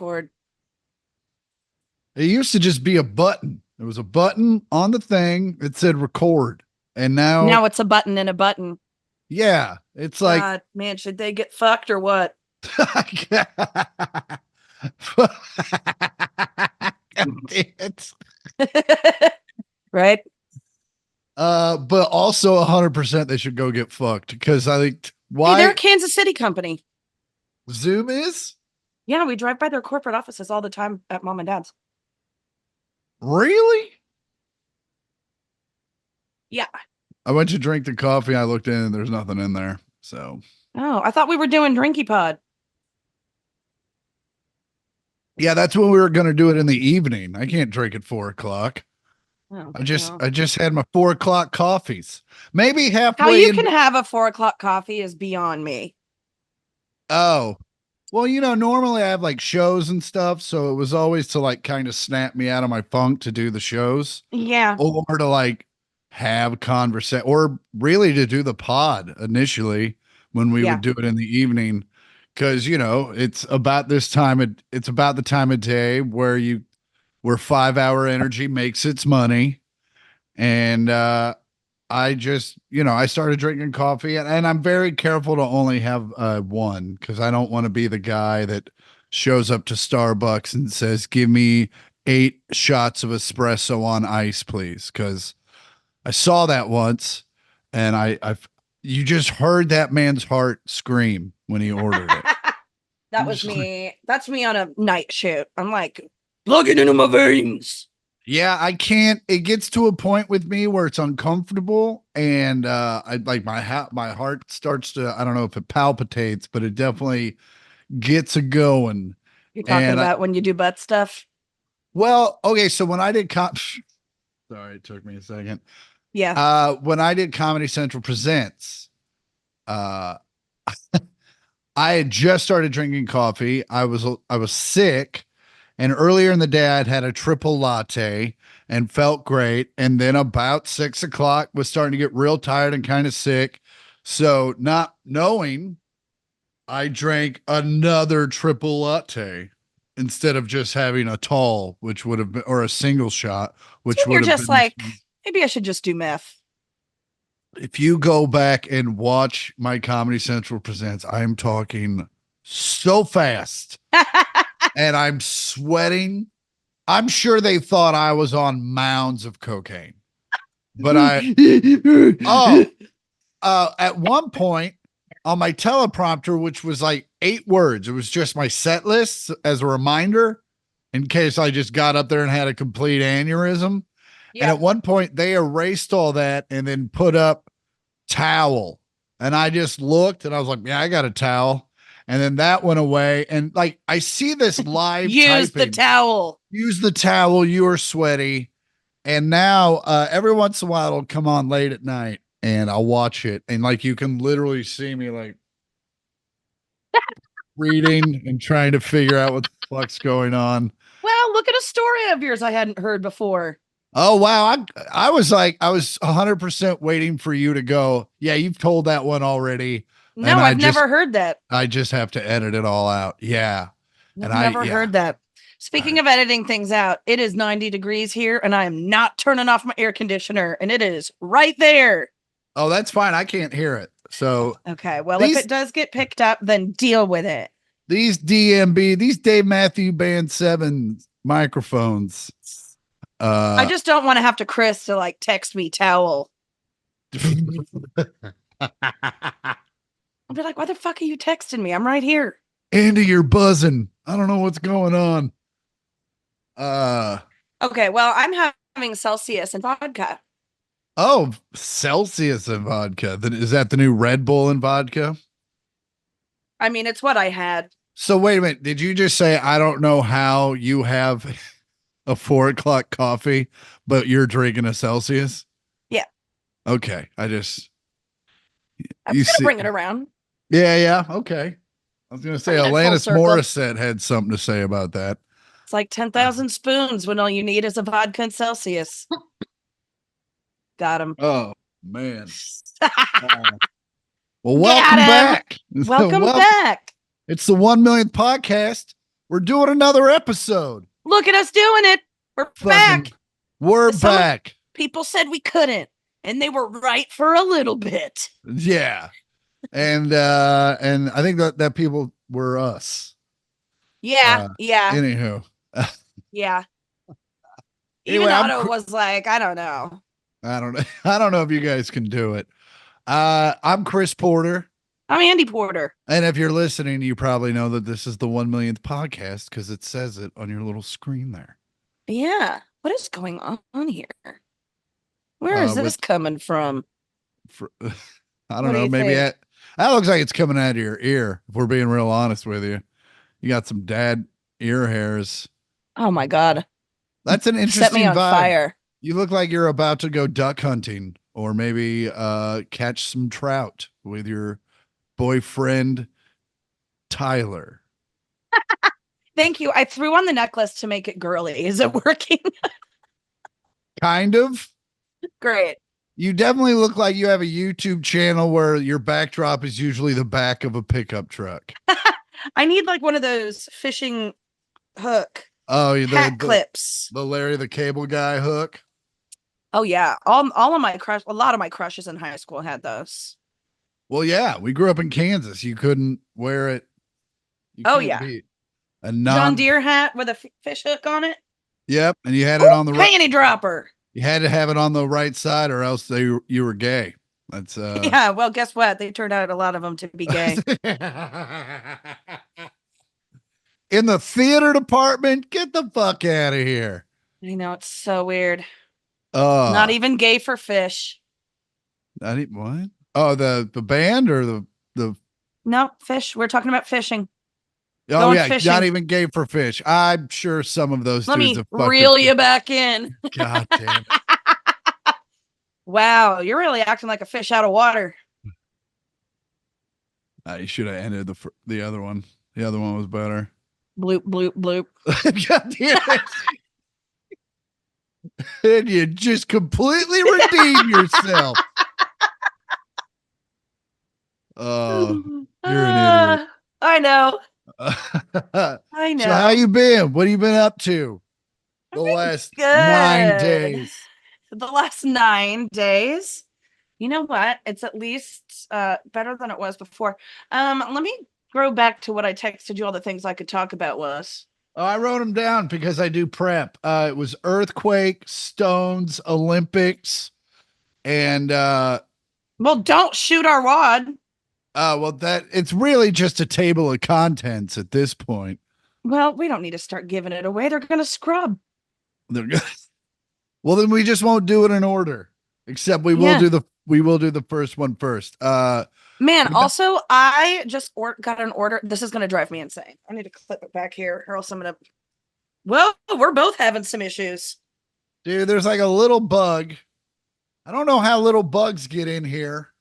record. It used to just be a button. There was a button on the thing that said record. And now it's a button and a button. Yeah. It's like, God, man, should they get fucked or what? Right. But also 100% they should go get fucked because I think Hey, they're a Kansas City company. Zoom is? Yeah, we drive by their corporate offices all the time at Mom and Dad's. Really? Yeah. I went to drink the coffee. I looked in and there's nothing in there. So. Oh, I thought we were doing Drinky Pod. Yeah, that's when we were going to do it in the evening. I can't drink at 4:00. Oh, I just had my 4:00 coffees. Maybe halfway. How you can have a 4:00 coffee is beyond me. Oh, well, normally I have like shows and stuff. So it was always to like kind of snap me out of my funk to do the shows. Yeah. Or to like have conversation or really to do the pod initially when we would do it in the evening. Cause it's about this time. It's about the time of day where 5-hour energy makes its money. And, I just, I started drinking coffee and I'm very careful to only have one because I don't want to be the guy that shows up to Starbucks and says, give me 8 shots of espresso on ice, please. Cause I saw that once and you just heard that man's heart scream when he ordered it. That was me. That's me on a night shoot. I'm like, plug it into my veins. Yeah, I can't. It gets to a point with me where it's uncomfortable, and I like my heart starts to. I don't know if it palpitates, but it definitely gets a going. You're talking about when you do butt stuff. Well, okay, so when I did sorry, it took me a second. Yeah. When I did Comedy Central Presents, I had just started drinking coffee. I was sick. And earlier in the day, I'd had a triple latte and felt great. And then about 6:00 was starting to get real tired and kind of sick. So not knowing, I drank another triple latte instead of just having a tall, which would have been, or a single shot, which would have been. You're just like, maybe I should just do meth. If you go back and watch my Comedy Central Presents, I'm talking so fast. And I'm sweating. I'm sure they thought I was on mounds of cocaine. But at one point on my teleprompter, which was like 8 words, it was just my set list as a reminder in case I just got up there and had a complete aneurysm. Yeah. And at one point they erased all that and then put up towel. And I just looked and I was like, yeah, I got a towel. And then that went away. And like, I see this live. Use the towel. Use the towel. You are sweaty. And now every once in a while, it'll come on late at night and I'll watch it. And like, you can literally see me like reading and trying to figure out what the fuck's going on. Well, look at a story of yours I hadn't heard before. Oh, wow. I was 100% waiting for you to go. Yeah, you've told that one already. No, I've never heard that. I just have to edit it all out. Yeah. I've never heard that. Speaking of editing things out, it is 90 degrees here and I am not turning off my air conditioner and it is right there. Oh, that's fine. I can't hear it. So, okay. Well, if it does get picked up, then deal with it. These Dave Matthews Band 7 microphones. I just don't want to have to Chris to like text me towel. I'll be like, why the fuck are you texting me? I'm right here. Andi, you're buzzing. I don't know what's going on. Okay, well, I'm having Celsius and vodka. Oh, Celsius and vodka. Is that the new Red Bull and vodka? I mean, it's what I had. So wait a minute. Did you just say, I don't know how you have a 4:00 coffee, but you're drinking a Celsius? Yeah. Okay. I'm gonna bring it around. Yeah. Okay. I was going to say Alanis Morissette had something to say about that. It's like 10,000 spoons when all you need is a vodka and Celsius. Got him. Oh, man. Well, welcome back. Welcome back. It's the 1 millionth podcast. We're doing another episode. Look at us doing it. We're back. We're back. People said we couldn't, and they were right for a little bit. Yeah. And I think that people were us. Yeah. Anywho. Yeah. Anyway, Even Otto was like, I don't know. I don't know. I don't know if you guys can do it. I'm Chris Porter. I'm Andi Porter. And if you're listening, you probably know that this is the 1 millionth podcast because it says it on your little screen there. Yeah. What is going on here? Where is this coming from? I don't know. Maybe that looks like it's coming out of your ear. If we're being real honest with you, you got some dad ear hairs. Oh my God. That's an interesting Set me on vibe. fire. You look like you're about to go duck hunting or maybe catch some trout with your boyfriend, Tyler. Thank you. I threw on the necklace to make it girly. Is it working? Kind of. Great. You definitely look like you have a YouTube channel where your backdrop is usually the back of a pickup truck. I need like one of those fishing hook. Oh, hat clips. The Larry the Cable Guy hook. Oh yeah, all of my a lot of my crushes in high school had those. Well, yeah, we grew up in Kansas. You couldn't wear it. A John Deere hat with a fish hook on it. Yep, and you had it on the panty dropper. You had to have it on the right side, or else you were gay. That's yeah. Well, guess what? They turned out a lot of them to be gay. In the theater department, get the fuck out of here. I know, it's so weird. Not even gay for fish. What? Oh, the band or the no fish. We're talking about fishing. Oh yeah, fishing. Not even gay for fish. I'm sure some of those. Let me reel you back in. God damn it! Wow, you're really acting like a fish out of water. You should have ended the other one. The other one was better. Bloop bloop bloop. God damn it! And you just completely redeem yourself. Oh, you're an idiot. I know. I know. So how you been? What have you been up to the last 9 days? The last 9 days. You know what? It's at least better than it was before. Let me go back to what I texted you. All the things I could talk about was. Oh, I wrote them down because I do prep. It was earthquake, stones, Olympics, and well, don't shoot our wad. Well, it's really just a table of contents at this point. Well, we don't need to start giving it away. They're going to scrub. Well, then we just won't do it in order. Except we will do the first one first. Man, also, I just got an order. This is going to drive me insane. I need to clip it back here, or else I'm going to. Well, we're both having some issues. Dude, there's like a little bug. I don't know how little bugs get in here.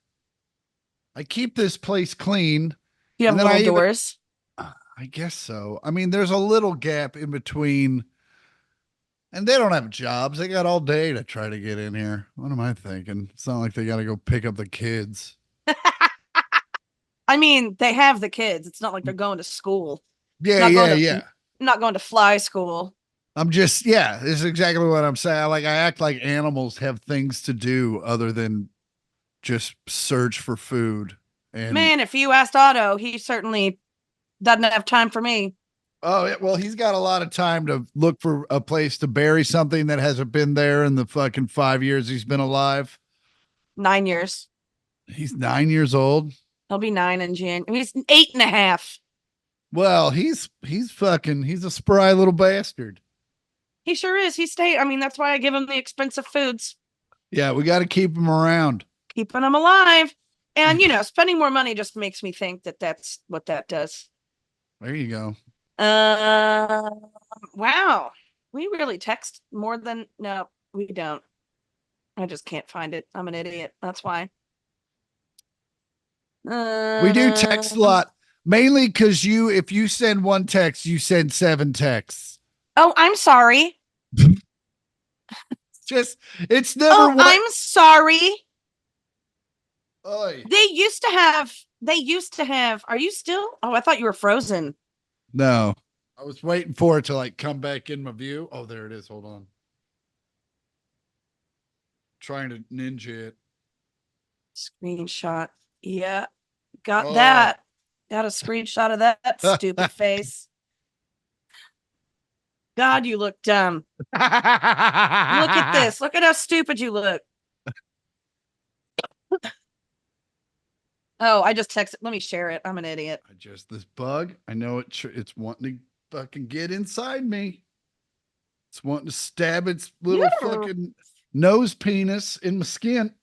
I keep this place clean. You have little doors? I guess so. I mean, there's a little gap in between. And they don't have jobs. They got all day to try to get in here. What am I thinking? It's not like they got to go pick up the kids. I mean, they have the kids. It's not like they're going to school. Yeah. Not going to fly school. This is exactly what I'm saying. I act like animals have things to do other than just search for food. And man, if you asked Otto, he certainly doesn't have time for me. Oh, well, he's got a lot of time to look for a place to bury something that hasn't been there in the fucking 5 years he's been alive. 9 years. He's 9 years old. He'll be 9 in January. He's 8.5. Well, he's a spry little bastard. He sure is. I mean, that's why I give him the expensive foods. Yeah, we got to keep him around. Keeping him alive. And, spending more money just makes me think that that's what that does. There you go. Wow. We really text more than, no, we don't. I just can't find it. I'm an idiot. That's why. We do text a lot, mainly because if you send one text, you send 7 texts. Oh, I'm sorry. It's never. I'm sorry. Oy. They used to have. Are you still? Oh, I thought you were frozen. No. I was waiting for it to like come back in my view. Oh, there it is. Hold on. Trying to ninja it. Screenshot. Yeah, got Oh. that. Got a screenshot of that stupid face. God, you look dumb. Look at this. Look at how stupid you look. Oh, I just texted. Let me share it. I'm an idiot. This bug. I know it's wanting to fucking get inside me. It's wanting to stab its little Yeah. fucking nose penis in my skin.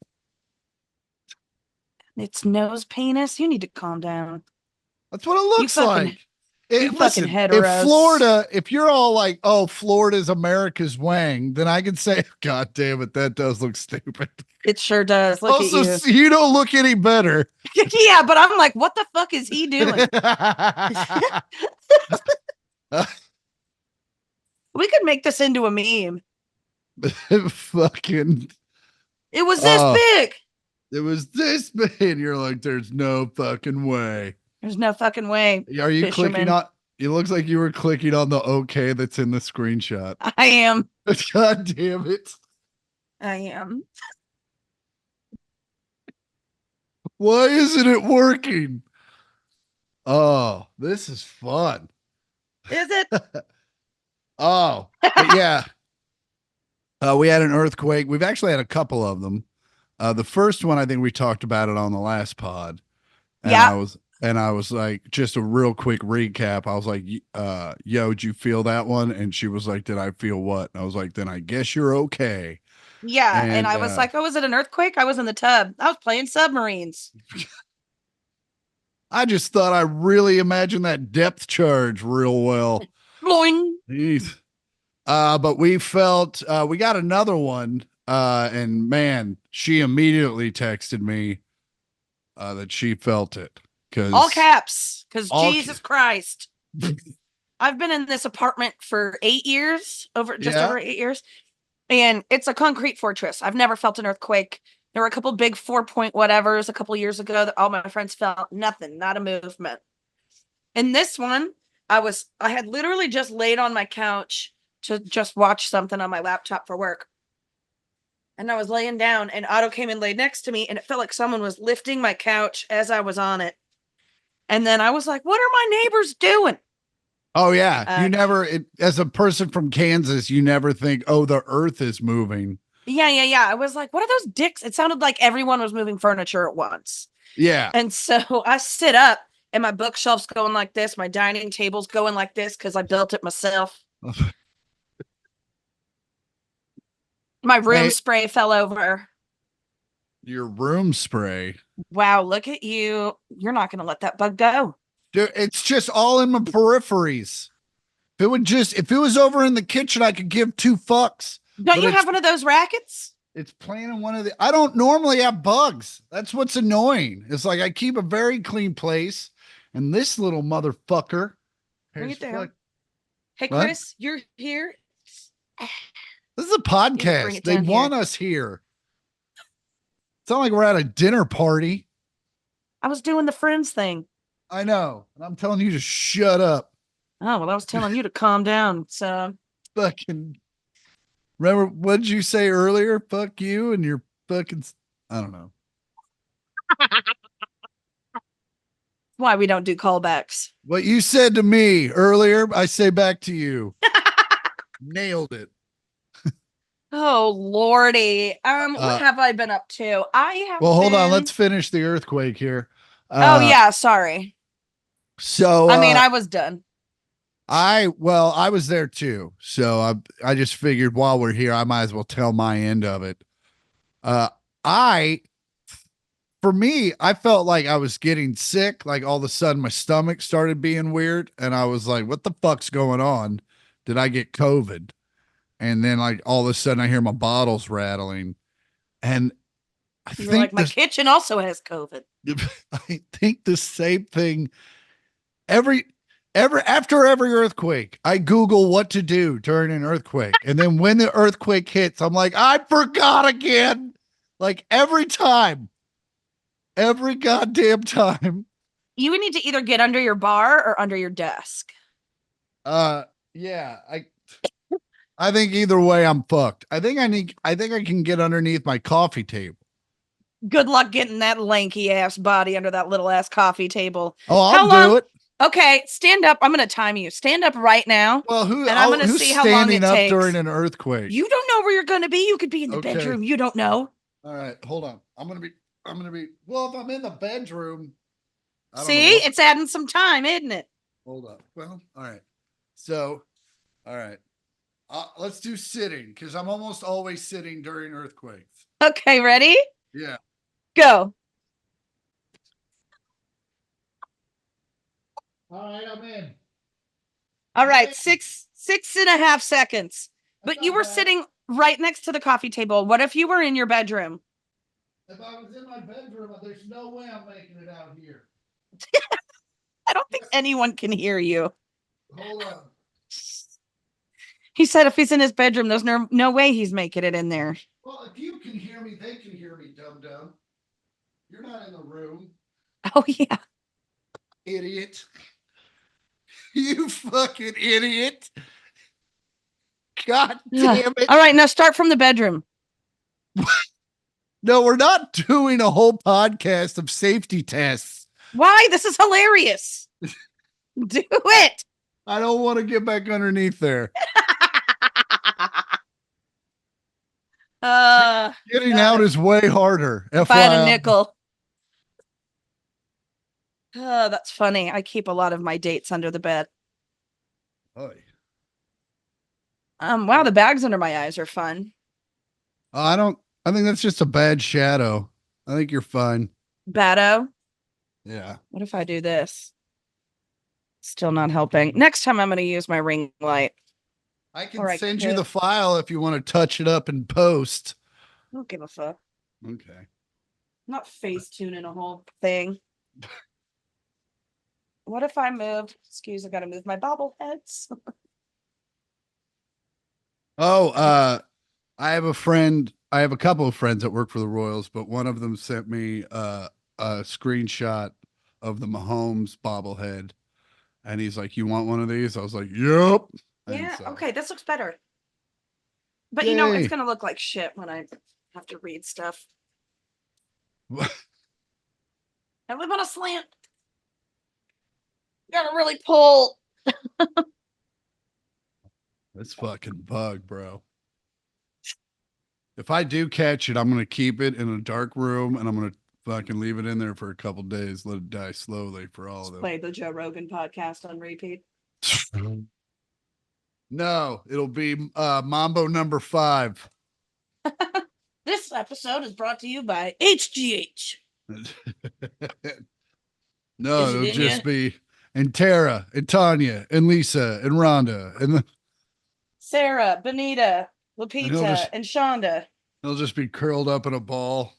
It's nose penis. You need to calm down. That's what it You looks fucking, like. you fucking Listen, if heteros. Florida, if you're all like, oh, Florida's America's wang, then I can say, God damn it, that does look stupid. It sure does. Look at Also, you. you don't look any better. Yeah, but I'm like, what the fuck is he doing? We could make this into a meme. Fucking, It was this big. it was this big. You're like, there's no fucking way. There's no fucking way. Are you Fisherman. clicking on? It looks like you were clicking on the okay that's in the screenshot. I am. God damn it. I am. Why isn't it working? Oh, this is fun. Is it? Oh, yeah. We had an earthquake. We've actually had a couple of them. The first one, I think we talked about it on the last pod. And Yeah. I was like, just a real quick recap. I was like, yo, did you feel that one? And she was like, did I feel what? And I was like, then I guess you're okay. Yeah. And I was like, oh, was it an earthquake? I was in the tub. I was playing submarines. I just thought I really imagined that depth charge real well. Bloing. Jeez. But we felt we got another one. And man, she immediately texted me that she felt it. All caps. Because All Jesus Christ. I've been in this apartment for 8 years, over 8 years. And it's a concrete fortress. I've never felt an earthquake. There were a couple big 4-point whatevers a couple years ago that all my friends felt. Nothing, not a movement. And this one, I had literally just laid on my couch to just watch something on my laptop for work. And I was laying down and Otto came and laid next to me and it felt like someone was lifting my couch as I was on it. And then I was like, what are my neighbors doing? Oh yeah. You never, as a person from Kansas, you never think, oh, the earth is moving. Yeah. I was like, what are those dicks? It sounded like everyone was moving furniture at once. Yeah. And so I sit up and my bookshelf's going like this. My dining table's going like this because I built it myself. My room spray fell over. Your room spray? Wow, look at you. You're not going to let that bug go. Dude, it's just all in my peripheries. If it was over in the kitchen, I could give two fucks. Don't you have one of those rackets? It's playing in one of the. I don't normally have bugs. That's what's annoying. It's like I keep a very clean place, and this little motherfucker. Bring it down. Hey, Chris, you're here. This is a podcast. They want us here. It's not like we're at a dinner party. I was doing the friends thing. I know. And I'm telling you to shut up. Oh, well, I was telling you to calm down. So fucking remember what did you say earlier? Fuck you and your fucking I don't know. Why we don't do callbacks. What you said to me earlier, I say back to you. Nailed it. Oh Lordy. What have I been up to? Hold on, let's finish the earthquake here. Oh yeah, sorry. So I mean, I was done. I was there too. So I just figured while we're here, I might as well tell my end of it. For me, I felt like I was getting sick. Like all of a sudden my stomach started being weird. And I was like, what the fuck's going on? Did I get COVID? And then like all of a sudden I hear my bottles rattling. And I think like my kitchen also has COVID. I think the same thing after every earthquake, I Google what to do during an earthquake. And then when the earthquake hits, I'm like, I forgot again. Like every goddamn time. You would need to either get under your bar or under your desk. Yeah, I think either way I'm fucked. I think I can get underneath my coffee table. Good luck getting that lanky ass body under that little ass coffee table. Oh, I'll How long? do it. Okay, stand up. I'm going to time you. Stand up right now, Well, and I'm going to who's see how long standing it up during takes. an earthquake? You don't know where you're going to be. You could be in the Okay. bedroom. You don't know. All right, hold on. Well, if I'm in the bedroom, I don't know See, what. it's adding some time, isn't it? Hold up. Well, all right. So, all right. Let's do sitting because I'm almost always sitting during earthquakes. Okay, ready? Yeah. Go. All right, I'm in. All I'm right, in. 6.5 seconds. That's But you not were bad. sitting right next to the coffee table. What if you were in your bedroom? If I was in my bedroom, there's no way I'm making it out here. I don't think anyone can hear you. Hold on. He said if he's in his bedroom, there's no way he's making it in there. Well, if you can hear me, they can hear me, dum dum. You're not in the room, Oh, yeah. idiot. You fucking idiot. God damn it. All right, now start from the bedroom. No, we're not doing a whole podcast of safety tests. Why? This is hilarious. Do it. I don't want to get back underneath there. Getting out is way harder. If I had a FYI. nickel. Oh, that's funny. I keep a lot of my dates under the bed. Oh, Wow, the bags under my eyes are fun. I don't. I think that's just a bad shadow. I think you're fine. Bado. Yeah. What if I do this? Still not helping. Next time I'm going to use my ring light. I can send you the file if you want to touch it up in post. I don't give a fuck. Okay. I'm not face tuning a whole thing. What if I moved? Excuse, I got to move my bobbleheads. I have a friend. I have a couple of friends that work for the Royals, but one of them sent me a screenshot of the Mahomes bobblehead, and he's like, "You want one of these?" I was like, "Yep." Yeah. So, Okay. This looks better. But you know, it's yay. going to look like shit when I have to read stuff. I live on a slant. You gotta really pull. This fucking bug, bro. If I do catch it, I'm gonna keep it in a dark room, and I'm gonna fucking leave it in there for a couple days, let it die slowly for all of them. Play the Joe Rogan podcast on repeat. No, it'll be Mambo number 5. This episode is brought to you by HGH. No, it'll just be and Tara and Tanya and Lisa and Rhonda and Sarah, Benita, Lupita, and Shonda. He'll just be curled up in a ball.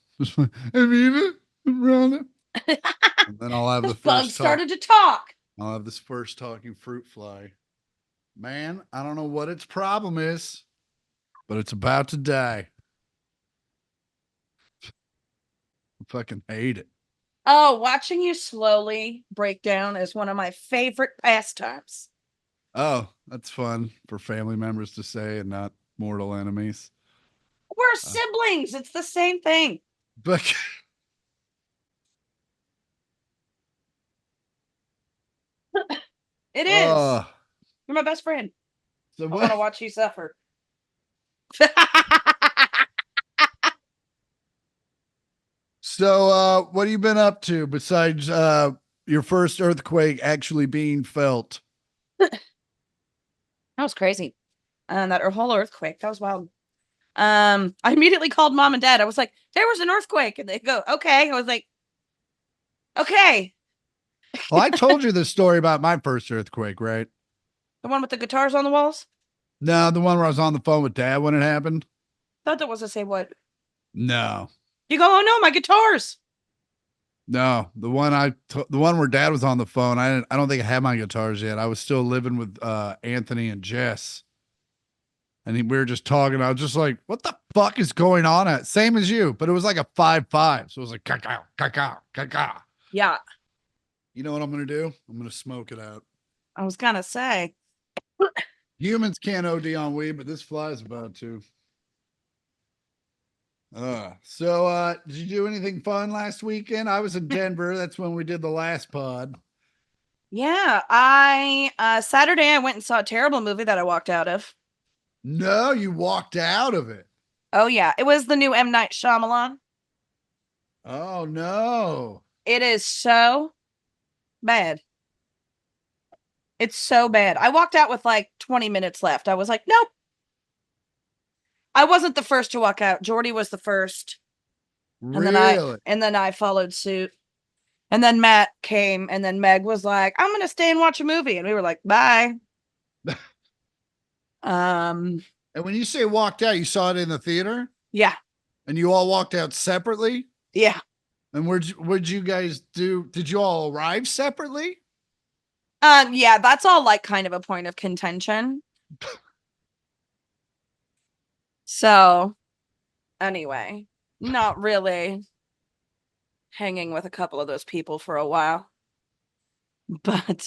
Anita, Rhonda. And then I'll have the bug first started to talk. I'll have this first talking fruit fly. Man, I don't know what its problem is, but it's about to die. I fucking hate it. Oh, watching you slowly break down is one of my favorite pastimes. Oh, that's fun for family members to say and not mortal enemies. We're siblings. It's the same thing. But it is. You're my best friend. So I want to watch you suffer. So, what have you been up to besides your first earthquake actually being felt? That was crazy. And that whole earthquake, that was wild. I immediately called mom and dad. I was like, there was an earthquake. And they go, okay. I was like, okay. Well, I told you the story about my first earthquake, right? The one with the guitars on the walls? No, the one where I was on the phone with dad when it happened. Thought that was to say what? No. You go, oh no, my guitars. No, the one where dad was on the phone. I don't think I had my guitars yet. I was still living with Anthony and Jess. And we were just talking. I was just like, what the fuck is going on at? Same as you, but it was like a 5-5. So it was like, cacao, cacao, cacao. Yeah. You know what I'm going to do? I'm going to smoke it out. I was going to say. Humans can't OD on weed, but this fly's about to. Did you do anything fun last weekend? I was in Denver. That's when we did the last pod. Yeah, I Saturday I went and saw a terrible movie that I walked out of. No, you walked out of it. Oh yeah, it was the new M. Night Shyamalan. Oh no. It is so bad. It's so bad. I walked out with like 20 minutes left. I was like, nope. I wasn't the first to walk out. Jordy was the first. And Really? then I followed suit. And then Matt came, and then Meg was like, I'm gonna stay and watch a movie. And we were like, bye. And when you say walked out, you saw it in the theater? Yeah. And you all walked out separately? Yeah. And what'd you guys do? Did you all arrive separately? Yeah, that's all like kind of a point of contention. So anyway, not really hanging with a couple of those people for a while. But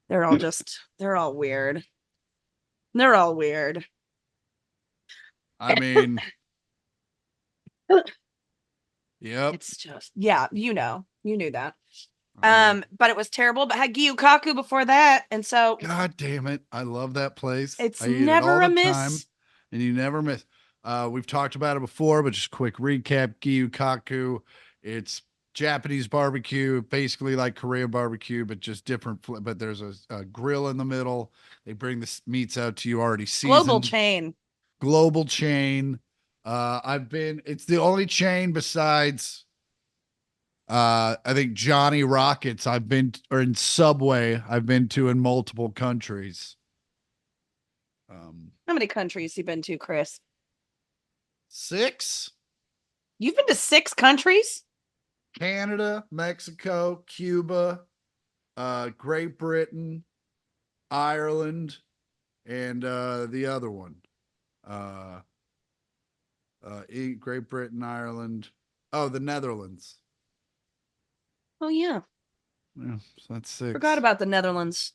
they're all weird. They're all weird. I mean, yep. It's just, yeah, you knew that. But it was terrible. But had Gyukaku before that, and so God damn it, I love that place. it's I eat never it all a the miss. time, and you never miss. We've talked about it before, but just quick recap: Gyukaku. It's Japanese barbecue, basically like Korean barbecue, but just different. But there's a grill in the middle. They bring the meats out to you already seasoned. Global chain. Global chain. It's the only chain besides I think Johnny Rockets or in Subway I've been to in multiple countries. How many countries you been to, Chris? 6. You've been to 6 countries? Canada, Mexico, Cuba, Great Britain, Ireland, and the other one. Great Britain, Ireland. Oh, the Netherlands. Oh yeah. Yeah, so that's 6. Forgot about the Netherlands.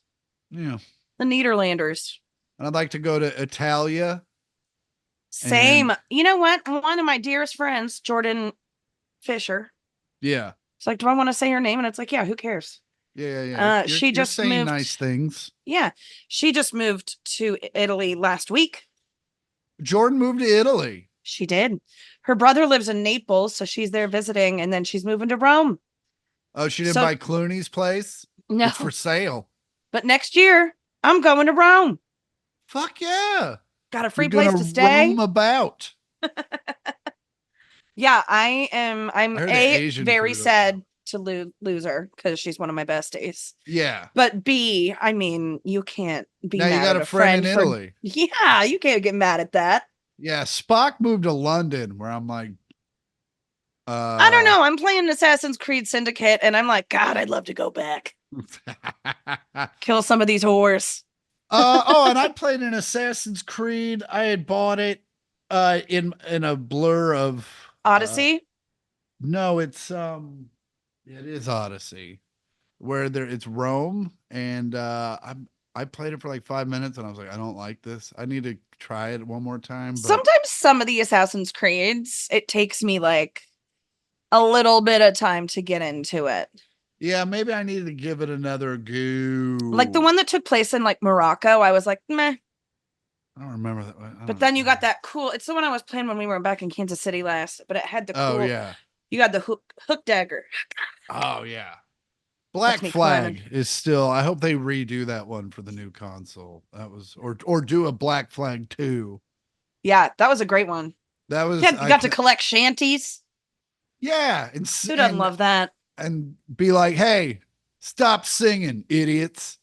Yeah. The Nederlanders. And I'd like to go to Italia. Same. You know what? One of my dearest friends, Jordan Fisher. Yeah. It's like, do I want to say her name? And it's like, yeah, who cares? Yeah. She just saying moved. Nice things. Yeah. She just moved to Italy last week. Jordan moved to Italy. She did. Her brother lives in Naples, so she's there visiting, and then she's moving to Rome. Oh, she didn't buy Clooney's place? No. It's for sale. But next year, I'm going to Rome. Fuck yeah. Got a free place to stay. Roam about. Yeah, I'm very sad to lose her because she's one of my besties. Yeah. But B, I mean, you can't be now mad you got at a friend in Italy. Yeah, you can't get mad at that. Yeah, Spock moved to London where I'm like, I don't know. I'm playing Assassin's Creed Syndicate and I'm like, God, I'd love to go back. Kill some of these whores. And I played an Assassin's Creed. I had bought it in a blur of Odyssey. No, it is Odyssey, where it's Rome, and I played it for like 5 minutes, and I was like, I don't like this. I need to try it one more time. But sometimes some of the Assassin's Creeds, it takes me like a little bit of time to get into it. Yeah, maybe I needed to give it another go. Like the one that took place in like Morocco, I was like, meh. I don't remember that. But then you got that cool. It's the one I was playing when we were back in Kansas City last. But it had the cool. Oh yeah. You got the hook dagger. Oh yeah. Black Flag is still. I hope they redo that one for the new console. That was or do a Black Flag 2. Yeah, that was a great one. That was. Yeah, you got to collect shanties. Yeah, who doesn't love that? And be like, hey, stop singing, idiots.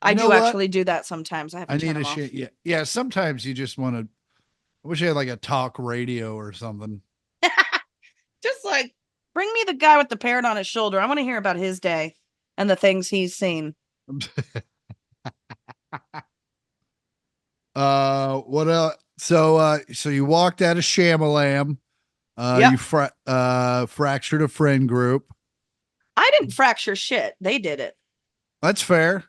I do actually do that sometimes. I need a shit. Yeah. Sometimes you just want to. I wish I had like a talk radio or something. Just like bring me the guy with the parrot on his shoulder. I want to hear about his day and the things he's seen. What else? So you walked out of Shamalam. You fractured a friend group. I didn't fracture shit. They did it. That's fair.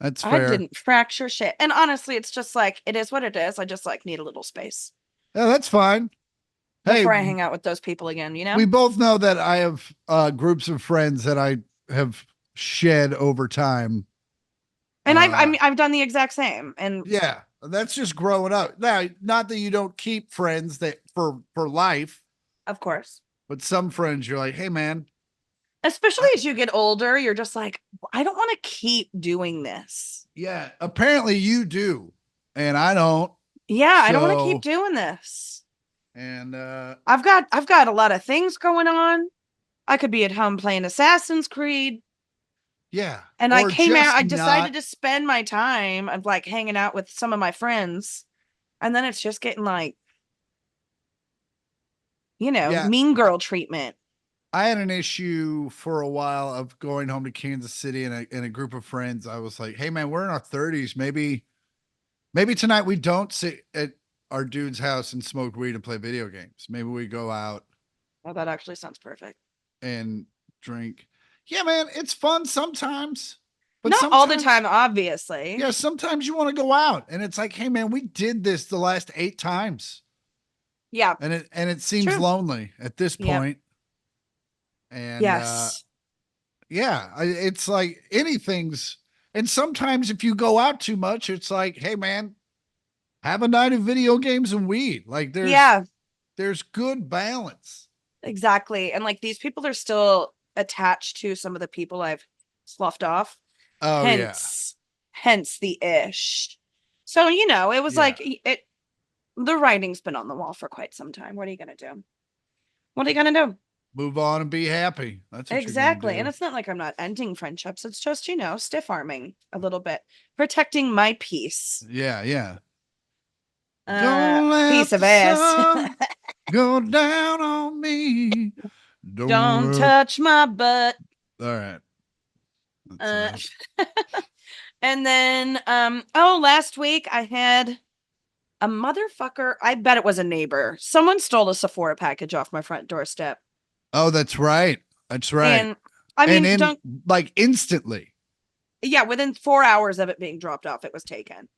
That's I fair. didn't fracture shit. And honestly, it's just like, it is what it is. I just like need a little space Yeah, that's fine. Hey, before I hang out with those people again, you we know? both know that I have groups of friends that I have shed over time. And I've, I Uh, mean, I've done the exact same. And yeah, that's just growing up. Now, not that you don't keep friends that for life, of course, but some friends you're like, hey man, especially I, as you get older, you're just like, I don't want to keep doing this. yeah, apparently you do, and I don't. Yeah, I don't want to keep So, doing this. and I've got a lot of things going on. I could be at home playing Assassin's Creed. yeah, And I or came out, just I decided not. to spend my time of like hanging out with some of my friends. And then it's just getting like, Yeah, mean girl treatment. I had an issue for a while of going home to Kansas City and a group of friends. I was like, hey man, we're in our 30s. Maybe tonight we don't sit at our dude's house and smoke weed and play video games. Maybe we go out Well, that actually sounds perfect. and drink. Yeah, man, it's fun sometimes. But Not all the sometimes, time, obviously. yeah, sometimes you want to go out and it's like, hey man, we did this the last 8 times. Yeah, And it it's seems true. lonely at this Yep. point. And Yes. yeah, it's like anything's. And sometimes if you go out too much, it's like, hey man, have a night of video games and weed. Like Yeah, there's good balance. exactly. And like these people are still attached to some of the people I've sloughed off. Oh yeah. Hence the ish. So, it was Yeah. like the writing's been on the wall for quite some time. What are you gonna do? What are you gonna do? Move on and be happy. That's what you're gonna Exactly. And do. it's not like I'm not ending friendships. It's just, stiff arming a little bit, protecting my peace. Yeah, yeah. Don't Piece let of the ass. sun go down on me. Don't Don't worry. touch my butt. All right. That's Uh, and then, last week I had a motherfucker. I bet it was a neighbor. Someone stole a Sephora package off my front doorstep. Oh, that's right. That's right. And I And mean, in don't, like instantly. yeah, within 4 hours of it being dropped off, it was taken.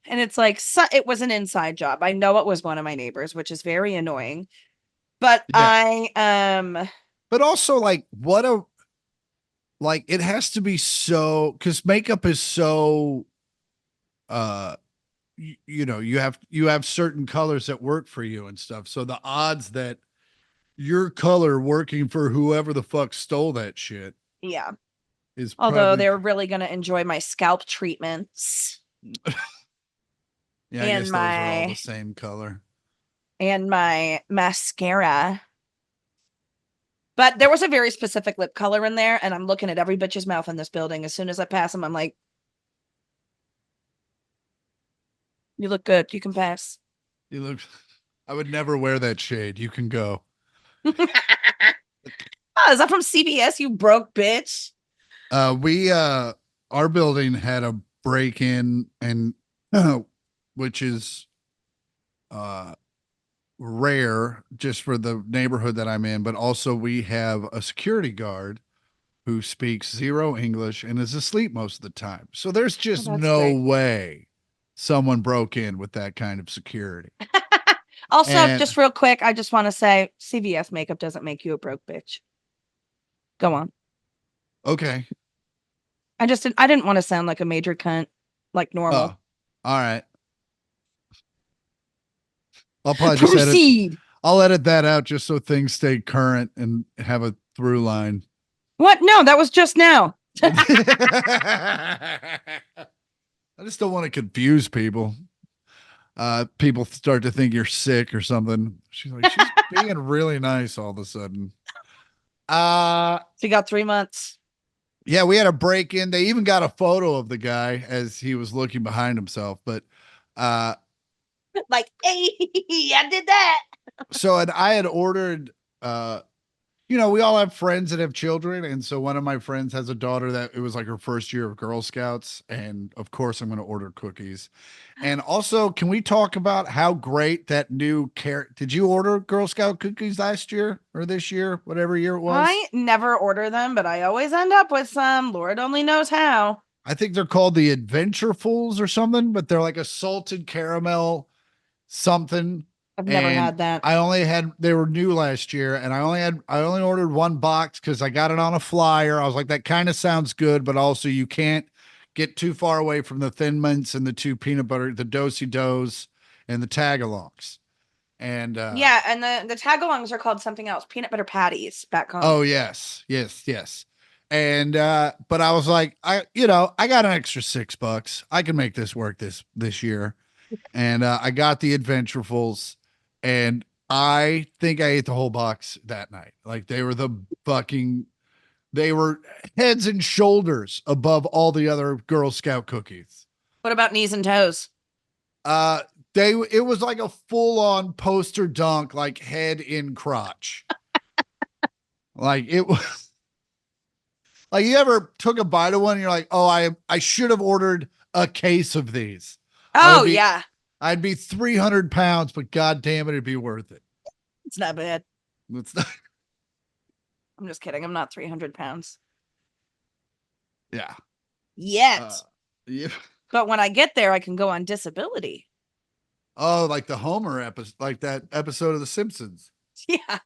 And it's like, it was an inside job. I know it was one of my neighbors, which is very annoying. But Yeah. But also like what a like it has to be so because makeup is so you have certain colors that work for you and stuff. So the odds that your color working for whoever the fuck stole that shit yeah. is Although probably they're really going to enjoy my scalp treatments yeah, I and guess those are all the my same color. mascara. But there was a very specific lip color in there, and I'm looking at every bitch's mouth in this building. As soon as I pass them, I'm like, you look good. You can pass. You look I would never wear that shade. You can go. Oh, is that from CBS, you broke bitch? We our building had a break in and which is uh rare just for the neighborhood that I'm in, but also we have a security guard who speaks zero English and is asleep most of the time. So there's Oh, just that's no great. way someone broke in with that kind of security. Also, And just real quick, I just want to say CVS makeup doesn't make you a broke bitch. Go on. okay. I didn't want to sound like a major cunt, like Oh, normal. all right. I'll probably just Proceed. I'll edit that out just so things stay current and have a through line. What? No, that was just now. I just don't want to confuse people. People start to think you're sick or something. She's being really nice all of a sudden. She got 3 months. Yeah, we had a break in. They even got a photo of the guy as he was looking behind himself. But Like, hey, I did that. so and I had ordered we all have friends that have children. And so one of my friends has a daughter that it was like her first year of Girl Scouts. And of course, I'm going to order cookies. And also, can we talk about how great that new carrot? Did you order Girl Scout cookies last year or this year, whatever year it was? I never order them, but I always end up with some. Lord only knows how. I think they're called the Adventurefuls or something, but they're like a salted caramel something. I've never And had that. they were new last year, and I only ordered one box because I got it on a flyer. I was like, that kind of sounds good, but also you can't get too far away from the Thin Mints and the two peanut butter, the Dosey Does and the Tagalongs. And Yeah, and the tagalongs are called something else, peanut butter patties back home. oh yes, yes, yes. And but I was like, I got an extra $6. I can make this work this year. And I got the Adventurefuls, and I think I ate the whole box that night. Like they were heads and shoulders above all the other Girl Scout cookies. What about knees and toes? Uh, it was like a full on poster dunk, like head in crotch. Like it was like you ever took a bite of one and you're like, oh, I should have ordered a case of these. I would Oh, be yeah. I'd be 300 pounds, but god damn it, it'd be worth it. It's not bad. It's not, I'm just kidding. I'm not 300 pounds yeah. yet. Yeah. But when I get there, I can go on disability. Oh, like the Homer episode, like that episode of The Simpsons. Yeah.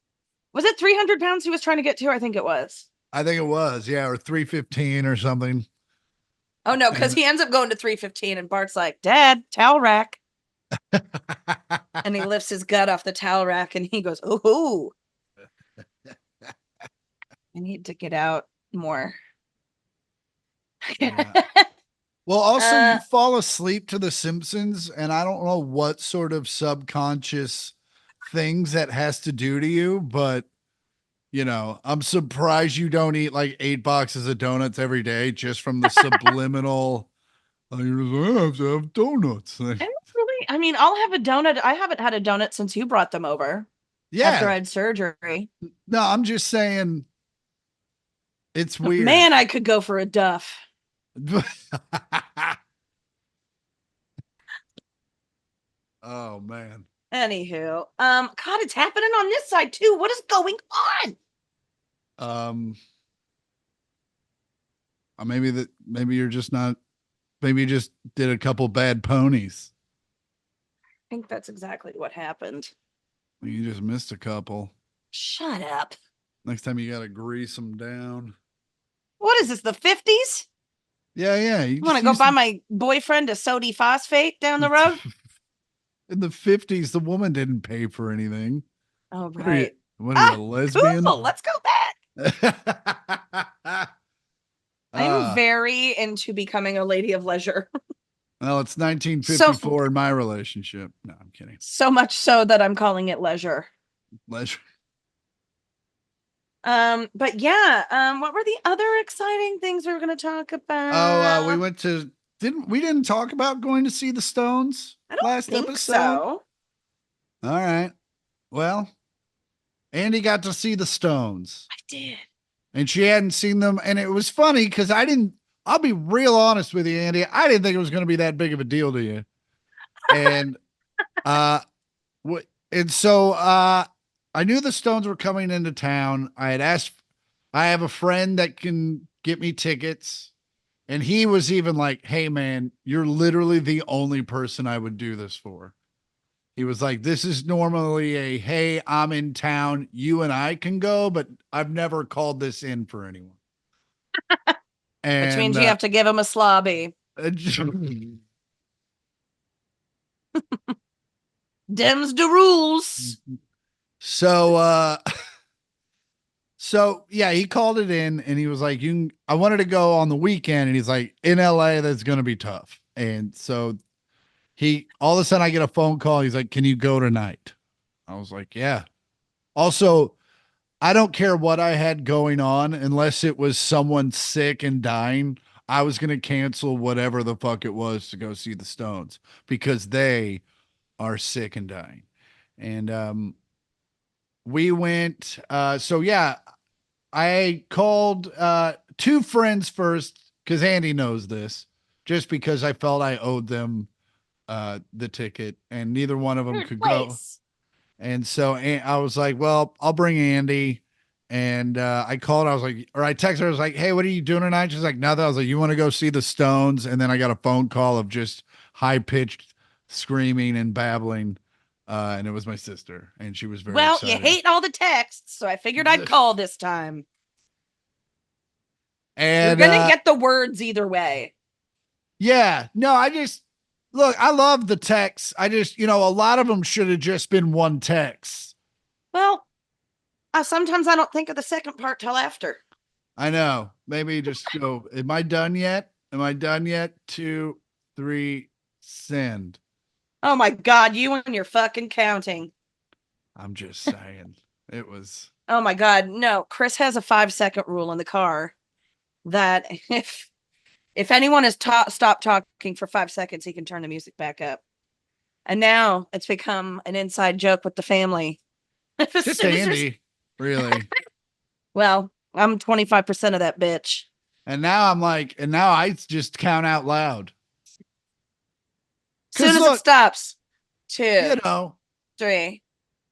Was it 300 pounds he was trying to get to? I think it was. I think it was, yeah, or 315 or something. Oh, no, because he ends up going to 315, and Bart's like, Dad, towel rack. And he lifts his gut off the towel rack, and he goes, ooh. I need to get out more. Yeah. Well, also you fall asleep to The Simpsons, and I don't know what sort of subconscious things that has to do to you, but I'm surprised you don't eat like 8 boxes of donuts every day just from the subliminal. I have to have donuts. I mean, I'll have a donut. I haven't had a donut since you brought them over. Yeah. After I had surgery. No, I'm just saying it's weird. Man, I could go for a Duff. Oh man. Anywho, God, it's happening on this side too. What is going on? Maybe you're just not. Maybe you just did a couple bad ponies. I think that's exactly what happened. You just missed a couple. Shut up. Next time you gotta grease them down. What is this? The 50s? Yeah, yeah. You want to go buy my boyfriend a sodium phosphate down the road? In the 50s, the woman didn't pay for anything. Oh, right. What are you, a lesbian? Cool. Let's go back. I'm very into becoming a lady of leisure. Well, it's 1954 in my relationship. No, I'm kidding. So much so that I'm calling it leisure. Leisure. But yeah, what were the other exciting things we were going to talk about? We went to didn't talk about going to see the Stones last episode? So. All right. Well, Andi got to see the Stones. I did. And she hadn't seen them, and it was funny because I'll be real honest with you, Andi. I didn't think it was going to be that big of a deal to you. And so I knew the Stones were coming into town. I have a friend that can get me tickets. And he was even like, hey, man, you're literally the only person I would do this for. He was like, this is normally hey, I'm in town. You and I can go, but I've never called this in for anyone. Which means you have to give him a slobby. Dems the rules. So yeah, he called it in and he was like, I wanted to go on the weekend, and he's like, in LA, that's gonna be tough. And so all of a sudden I get a phone call. He's like, can you go tonight? I was like, yeah. Also, I don't care what I had going on unless it was someone sick and dying. I was going to cancel whatever the fuck it was to go see the Stones because they are sick and dying. And we went, so yeah, I called two friends first because Andy knows this, just because I felt I owed them the ticket, and neither one of them Third could go. place. And so I was like, well, I'll bring Andy. And I called, I was like, or I texted her, I was like, hey, what are you doing tonight? She's like, nothing. I was like, you want to go see the Stones? And then I got a phone call of just high pitched screaming and babbling. And it was my sister, and she was very Well, you excited. hate all the texts, so I figured I'd call this time. You're And gonna get the words either way. yeah, no, I just look, I love the text. I just, a lot of them should have just been one text. Well, sometimes I don't think of the second part till after. I know. Maybe just go, am I done yet? Am I done yet? 2, 3, send. Oh my God, you and your fucking counting. I'm just saying. It was. Oh my God, no. Chris has a 5-second rule in the car that if anyone has stopped talking for 5 seconds, he can turn the music back up. And now it's become an inside joke with the family. Just Andy, really. Well, I'm 25% of that bitch. And now I'm like, and now I just count out loud. Soon as look, it stops. 2, you know, 3,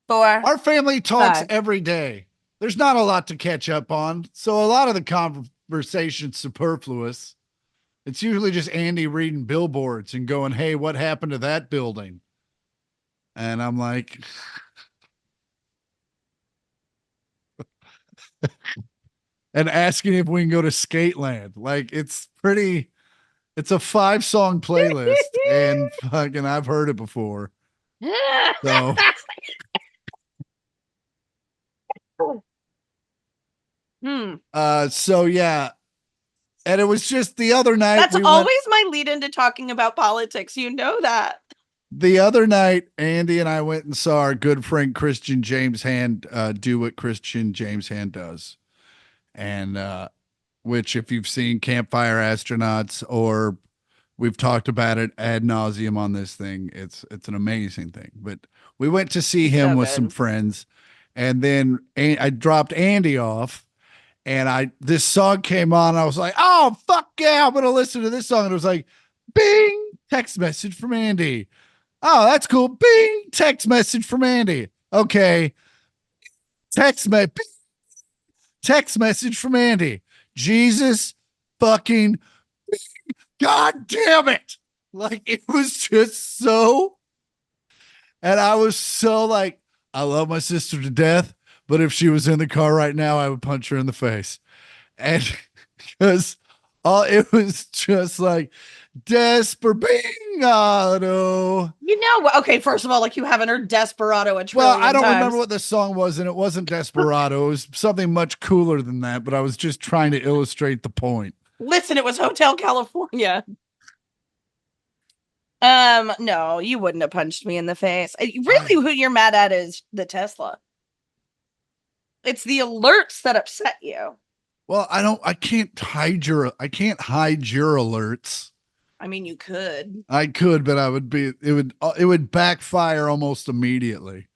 4. our family talks 5. every day. There's not a lot to catch up on. So a lot of the conversation's superfluous. It's usually just Andy reading billboards and going, hey, what happened to that building? And I'm like, and asking if we can go to Skateland. Like, it's a 5-song playlist, and fucking, I've heard it before. So, so yeah. And it was just the other night. That's always my lead into talking about politics. You know that. The other night, Andy and I went and saw our good friend Christian James Hand do what Christian James Hand does. And which, if you've seen Campfire Astronauts, or we've talked about it ad nauseum on this thing, it's an amazing thing. But we went to see him with some friends, and then I dropped Andy off, and this song came on. I was like, oh fuck yeah, I'm gonna listen to this song. And it was like, bing, text message from Andy. Oh, that's cool. Bing, text message from Andy. Okay, text me. Text message from Andy. Jesus fucking God damn it. Like, it was just so, and I was so like, I love my sister to death, but if she was in the car right now, I would punch her in the face. And because it was just like Desperado. Okay, first of all, like, you haven't heard Desperado a trillion Well, I don't times. remember what the song was, and it wasn't Desperado. It was something much cooler than that, but I was just trying to illustrate the point. Listen, it was Hotel California. No, you wouldn't have punched me in the face. Really, who you're mad at is the Tesla. It's the alerts that upset you. Well, I can't hide your alerts. I mean, you could. I could, but it would backfire almost immediately.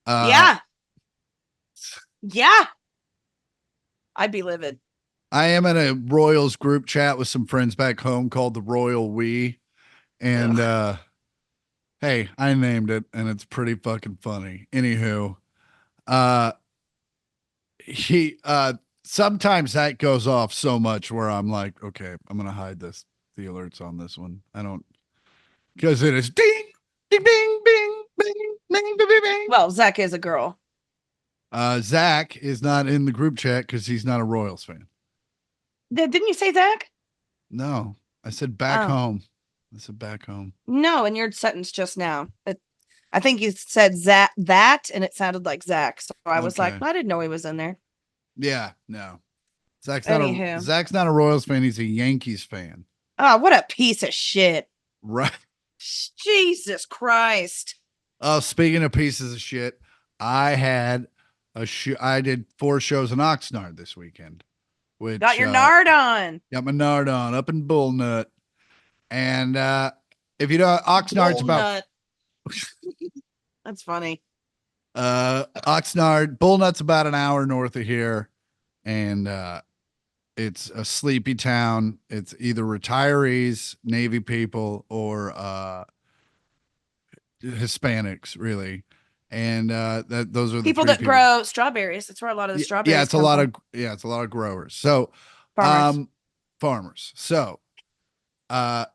Yeah. Yeah. I'd be livid. I am in a Royals group chat with some friends back home called the Royal We. And hey, I named it, and it's pretty fucking funny. Anywho, sometimes that goes off so much where I'm like, okay, I'm gonna hide the alerts on this one. I don't, because it is ding, ding, bing, bing, bing, bing, bing, bing. Well, Zach is a girl. Zach is not in the group chat because he's not a Royals fan. Didn't you say Zach? No, I said back home. I said back home. No, in your sentence just now, I think you said Zach that, and it sounded like Zach. So I was like, I didn't know he was in there. Yeah, no. Zach's not a Royals fan. He's a Yankees fan. Oh, what a piece of shit. Right. Jesus Christ. Oh, speaking of pieces of shit, I did 4 shows in Oxnard this weekend. Which got your nard on. Got my nard on up in Bullnut. And if you know, Oxnard's about That's funny. Oxnard, Bullnut's about an hour north of here, and it's a sleepy town. It's either retirees, Navy people, or Hispanics, really. And that those are the People three that people. grow strawberries. That's where a lot of the Yeah, strawberries it's a come lot from. of it's a lot of growers. So, Farmers. um, farmers. So, I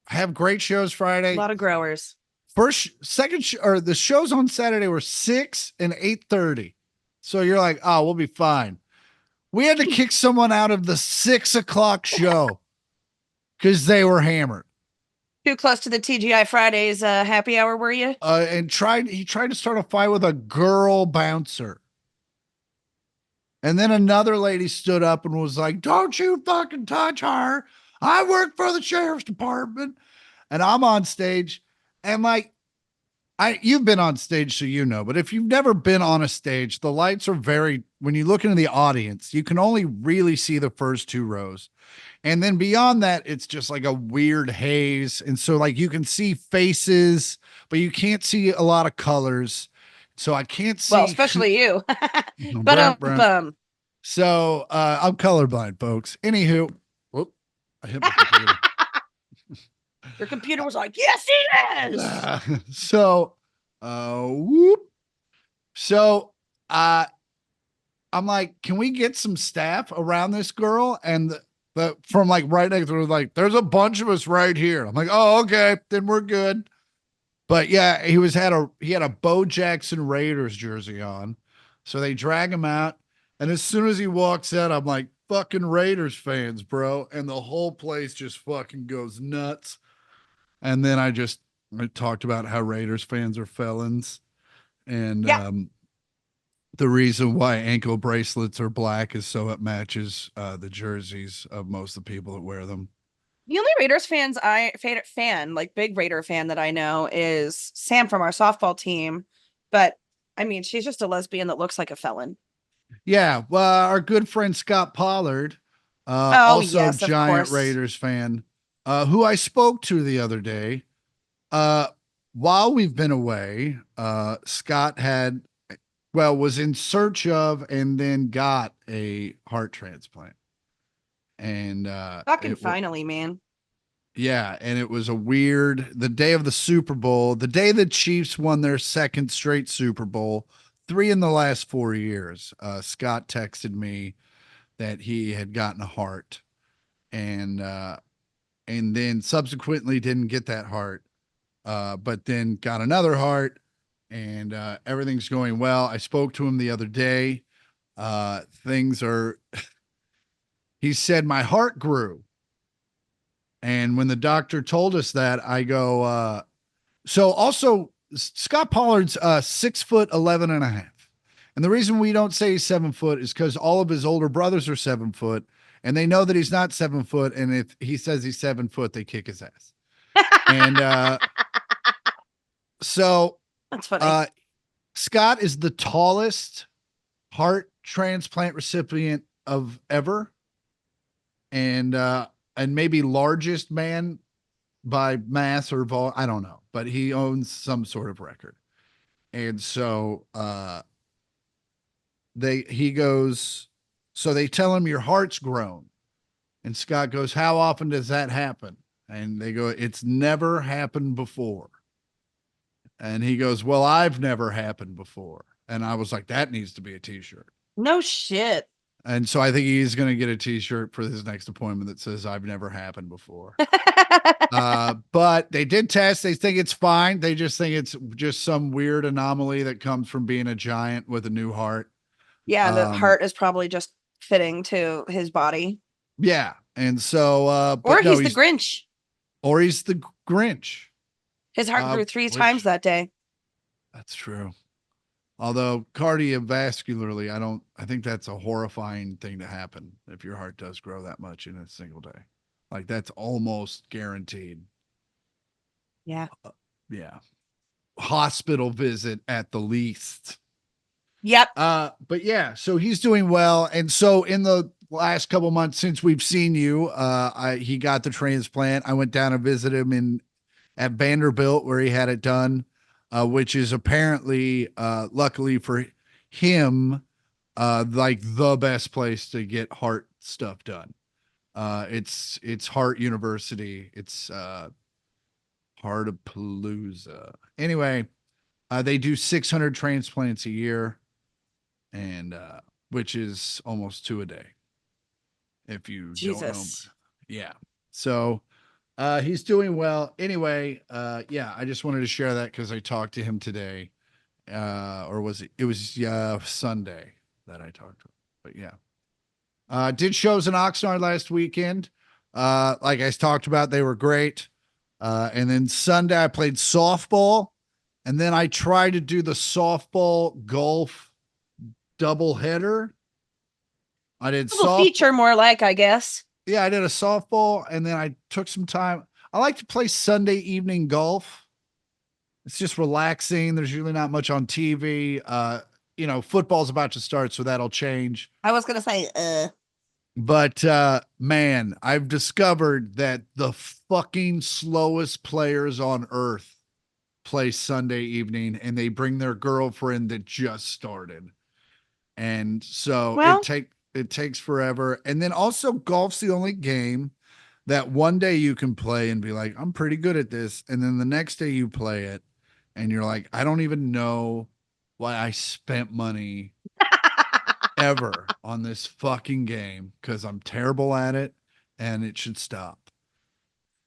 have great shows A Friday. lot of growers. Or the shows on Saturday were 6 and 8:30. So you're like, oh, we'll be fine. We had to kick someone out of the 6 o'clock show because they were hammered. Too close to the TGI Fridays happy hour, were you? And he tried to start a fight with a girl bouncer. And then another lady stood up and was like, don't you fucking touch her. I work for the sheriff's department. And I'm on stage and like, you've been on stage, so you know, but if you've never been on a stage, the lights are when you look into the audience, you can only really see the first two rows. And then beyond that, it's just like a weird haze. And so like you can see faces, but you can't see a lot of colors. So I can't see. Well, especially you. But Brum, brum. bum. So I'm colorblind, folks. Anywho, whoop, I hit my computer. Your computer was like, yes, he is. So, whoop. So, I'm like, can we get some staff around this girl? And from like right next to her, like, there's a bunch of us right here. I'm like, oh, okay, then we're good. But yeah, he had a Bo Jackson Raiders jersey on. So they drag him out. And as soon as he walks out, I'm like, fucking Raiders fans, bro. And the whole place just fucking goes nuts. And then I talked about how Raiders fans are felons. And Yeah. The reason why ankle bracelets are black is so it matches the jerseys of most of the people that wear them. The only Raiders like big Raider fan that I know is Sam from our softball team. But I mean, she's just a lesbian that looks like a felon. Yeah. Well, our good friend Scott Pollard, Oh, also yes, of giant course. Raiders fan, who I spoke to the other day. While we've been away, Scott was in search of and then got a heart transplant. And Fucking finally, man. yeah, and it was the day of the Super Bowl, the day the Chiefs won their second straight Super Bowl, 3 in the last 4 years. Scott texted me that he had gotten a heart, and then subsequently didn't get that heart, but then got another heart, and everything's going well. I spoke to him the other day. Things are. He said my heart grew. And when the doctor told us that, I go, so also Scott Pollard's 6'11" and a half. And the reason we don't say he's 7 foot is because all of his older brothers are 7 foot and they know that he's not 7 foot. And if he says he's 7 foot, they kick his ass. And so That's funny. Scott is the tallest heart transplant recipient of ever. And maybe largest man by mass or vol. I don't know, but he owns some sort of record. And so he goes, so they tell him your heart's grown. And Scott goes, how often does that happen? And they go, it's never happened before. And he goes, well, I've never happened before. And I was like, that needs to be a t-shirt. No shit. And so I think he's going to get a t-shirt for his next appointment that says I've never happened before. But they did test. They think it's fine. They just think it's just some weird anomaly that comes from being a giant with a new heart. Yeah, the heart is probably just fitting to his body. Yeah. And so, or he's the Grinch. Or he's the Grinch. His heart grew 3 times that day. That's true. Although cardiovascularly, I think that's a horrifying thing to happen if your heart does grow that much in a single day. Like that's almost guaranteed. Yeah. Yeah. Hospital visit at the least. Yep. But yeah, so he's doing well. And so in the last couple months since we've seen you, he got the transplant. I went down and visited him at Vanderbilt where he had it done. which is apparently, luckily for him, like the best place to get heart stuff done. It's Heart University. It's Heartapalooza. Anyway, they do 600 transplants a year, and which is almost two a day. If you don't know, Jesus. yeah. So he's doing well. Anyway, yeah, I just wanted to share that because I talked to him today. Or was it? It was Sunday that I talked to him. But yeah. Did shows in Oxnard last weekend. Like I talked about, they were great. And then Sunday I played softball, and then I tried to do the softball golf double header. I did Double feature, more like, I guess. Yeah, I did a softball, and then I took some time. I like to play Sunday evening golf. It's just relaxing. There's usually not much on TV. Football's about to start, so that'll change. I was gonna say, But man, I've discovered that the fucking slowest players on earth play Sunday evening, and they bring their girlfriend that just started. And so well, it takes forever. And then also golf's the only game that one day you can play and be like, I'm pretty good at this. And then the next day you play it and you're like, I don't even know why I spent money ever on this fucking game because I'm terrible at it and it should stop.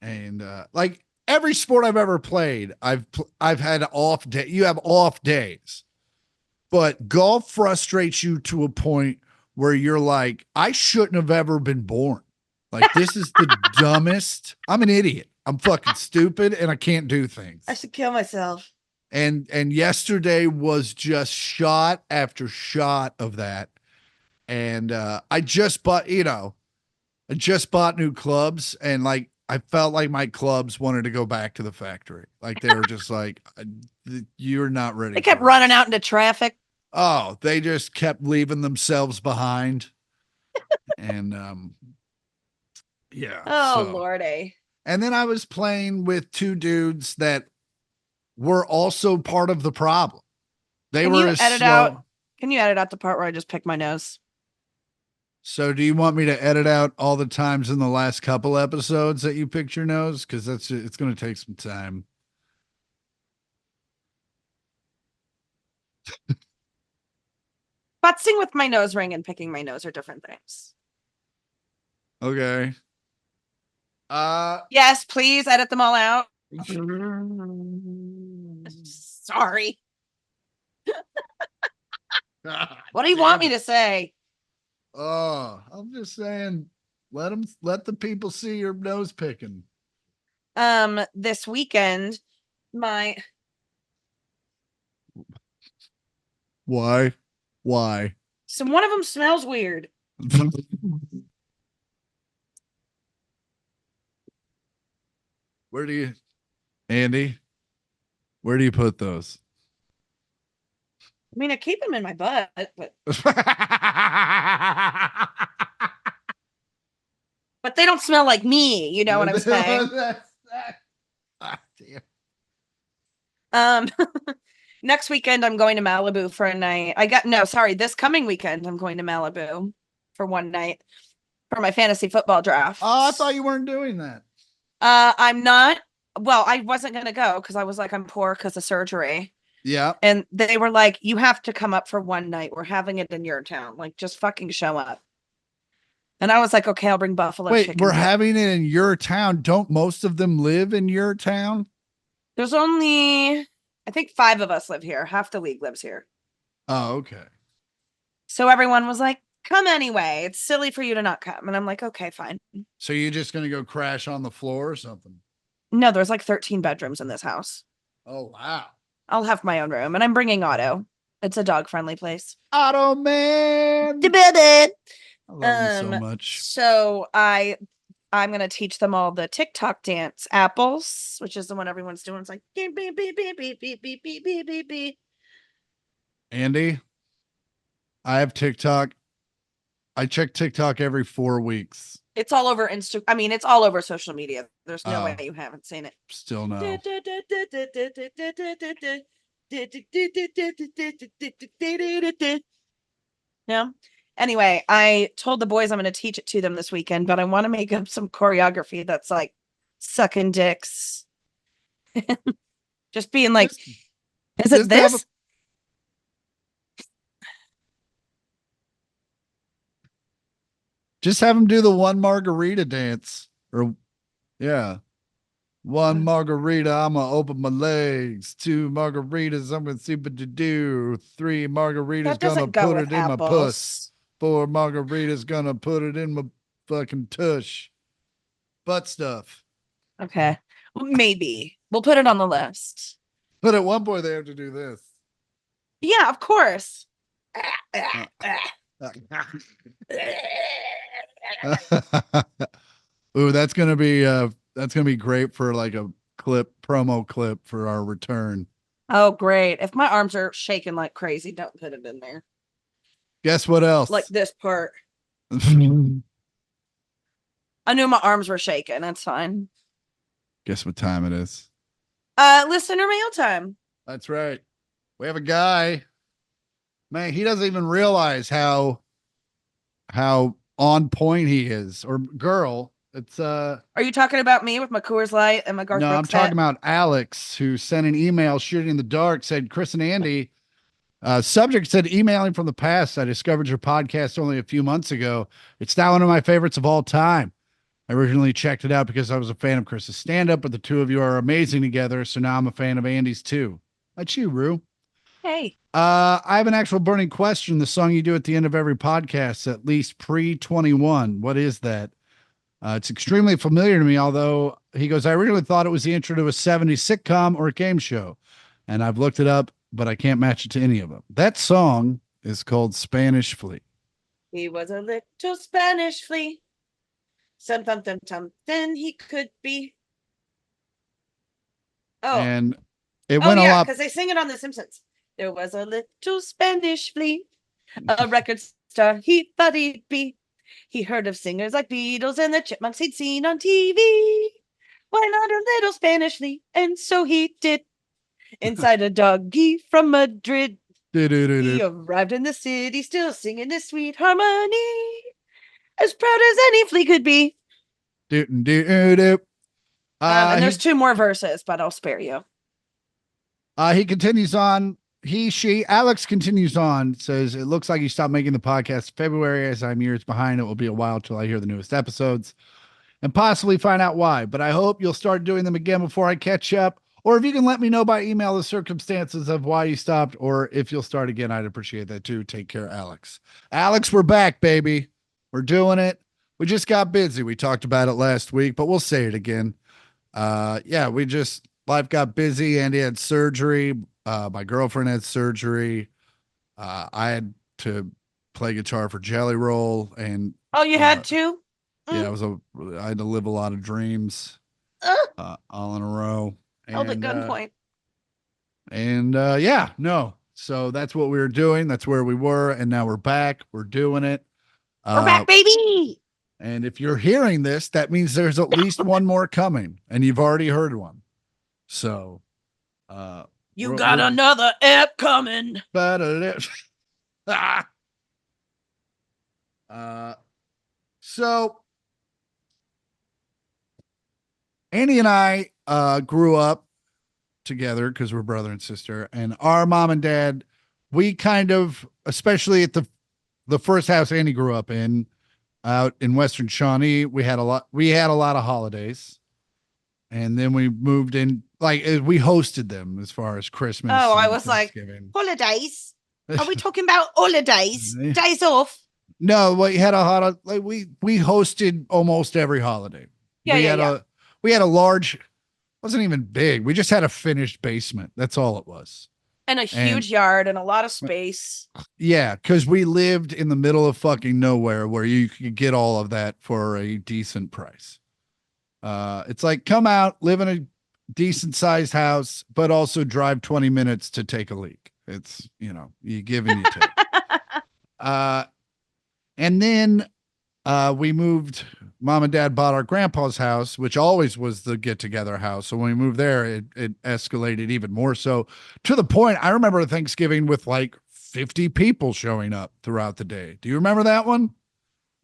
And like every sport I've ever played, I've had off day. You have off days, but golf frustrates you to a point where you're like, I shouldn't have ever been born. Like, this is the dumbest. I'm an idiot. I'm fucking stupid and I can't do things. I should kill myself. And yesterday was just shot after shot of that. And I just bought new clubs, and like I felt like my clubs wanted to go back to the factory. Like they were just like, you're not ready. They kept running out into traffic. Oh, they just kept leaving themselves behind. And yeah. Oh, Lordy. And then I was playing with two dudes that were also part of the problem. Can you edit out the part where I just picked my nose? So do you want me to edit out all the times in the last couple episodes that you picked your nose? Because it's going to take some time. Futzing with my nose ring and picking my nose are different things. Okay. Yes, please edit them all out. Sorry. What do you want me to say? Oh, I'm just saying, let the people see your nose picking. This weekend, Why? So one of them smells weird. Andi, where do you put those? I mean, I keep them in my butt, but but they don't smell like me. You know what I'm saying? Next weekend I'm going to Malibu for a night. This coming weekend I'm going to Malibu for one night for my fantasy football draft. Oh, I thought you weren't doing that. I'm not. Well, I wasn't gonna go because I was like, I'm poor because of surgery. Yeah. And they were like, you have to come up for one night. We're having it in your town. Like, just fucking show up. And I was like, okay, I'll bring buffalo chicken. Wait, we're having it in your town. Don't most of them live in your town? There's only, I think 5 of us live here. Half the league lives here. Oh, okay. So everyone was like, come anyway. It's silly for you to not come. And I'm like, okay, fine. So you're just going to go crash on the floor or something? No, there's like 13 bedrooms in this house. Oh, wow. I'll have my own room, and I'm bringing Otto. It's a dog-friendly place. Otto, man. I love him so much. So I'm going to teach them all the TikTok dance. Apples, which is the one everyone's doing. It's like, beep, beep, beep, beep, beep, beep, beep, beep, beep, beep, beep. Andi, I have TikTok. I check TikTok every 4 weeks. It's all over it's all over social media. There's no way you haven't seen it. Still no. Yeah. Anyway, I told the boys I'm going to teach it to them this weekend, but I want to make up some choreography that's like sucking dicks. Just being like, is it just have this? just have them do the one margarita dance. Or yeah. One margarita, I'm gonna open my legs. Two margaritas, I'm gonna see what to do. Three margaritas, That gonna doesn't go put with it in my puss. apples. Four margaritas, gonna put it in my fucking tush. Butt stuff. Okay. Maybe. We'll put it on the list. But at one point, they have to do this. Yeah, of course. Ooh, that's gonna be great for like a promo clip for our return. Oh, great. If my arms are shaking like crazy, don't put it in there. Guess what Like else? this part. I knew my arms were shaking. That's fine. Guess what time it is? Listener mail time. That's right. We have a guy. Man, he doesn't even realize how on point he is, or girl. It's Are you talking about me with my Coors Light and my Garth no, I'm Brooks talking hat? about Alex, who sent an email shooting in the dark, said Chris and Andy. Subject said, emailing from the past. I discovered your podcast only a few months ago. It's now one of my favorites of all time. I originally checked it out because I was a fan of Chris's stand-up, but the two of you are amazing together, so now I'm a fan of Andy's too. That's you, Rue. Hey. I have an actual burning question. The song you do at the end of every podcast, at least pre-21. What is that? It's extremely familiar to me, although he goes, I originally thought it was the intro to a 70s sitcom or a game show. And I've looked it up, but I can't match it to any of them. That song is called Spanish Flea. He was a little Spanish flea. Something he could be. Oh. And it Oh, went a yeah, lot. because they sing it on The Simpsons. There was a little Spanish flea, a record star he thought he'd be. He heard of singers like Beatles and the Chipmunks he'd seen on TV. Why not a little Spanish flea? And so he did. Inside a doggy from Madrid. He arrived in the city still singing his sweet harmony. As proud as any flea could be. And there's two more verses, but I'll spare you. He continues on. Alex continues on, says, it looks like you stopped making the podcast in February. As I'm years behind, it will be a while till I hear the newest episodes and possibly find out why. But I hope you'll start doing them again before I catch up. Or if you can let me know by email the circumstances of why you stopped, or if you'll start again, I'd appreciate that too. Take care, Alex. Alex, we're back, baby. We're doing it. We just got busy. We talked about it last week, but we'll say it again. Yeah, life got busy. Andy had surgery. My girlfriend had surgery. I had to play guitar for Jelly Roll, and oh, you had to? Yeah, I had to live a lot of dreams, all in a row. Held at gunpoint. Yeah, no. So that's what we were doing. That's where we were, and now we're back. We're doing it. We're back, baby. And if you're hearing this, that means there's at least one more coming, and you've already heard one. So, you got another app coming. So Andy and I grew up together because we're brother and sister, and our mom and dad, we kind of, especially at the first house Andy grew up in, out in Western Shawnee, we had a lot of holidays. And then we moved in, like we hosted them as far as Christmas. Oh, I was like, holidays? Are we talking about holidays? Days off? No, we had we hosted almost every holiday. Yeah, we had a large, wasn't even big. We just had a finished basement. That's all it was. And a huge yard and a lot of space. Yeah, because we lived in the middle of fucking nowhere where you could get all of that for a decent price. It's like, come out, live in a decent sized house, but also drive 20 minutes to take a leak. It's, you give and you take. And then we moved mom and dad bought our grandpa's house, which always was the get together house. So when we moved there, it escalated even more so, to the point I remember Thanksgiving with like 50 people showing up throughout the day. Do you remember that one?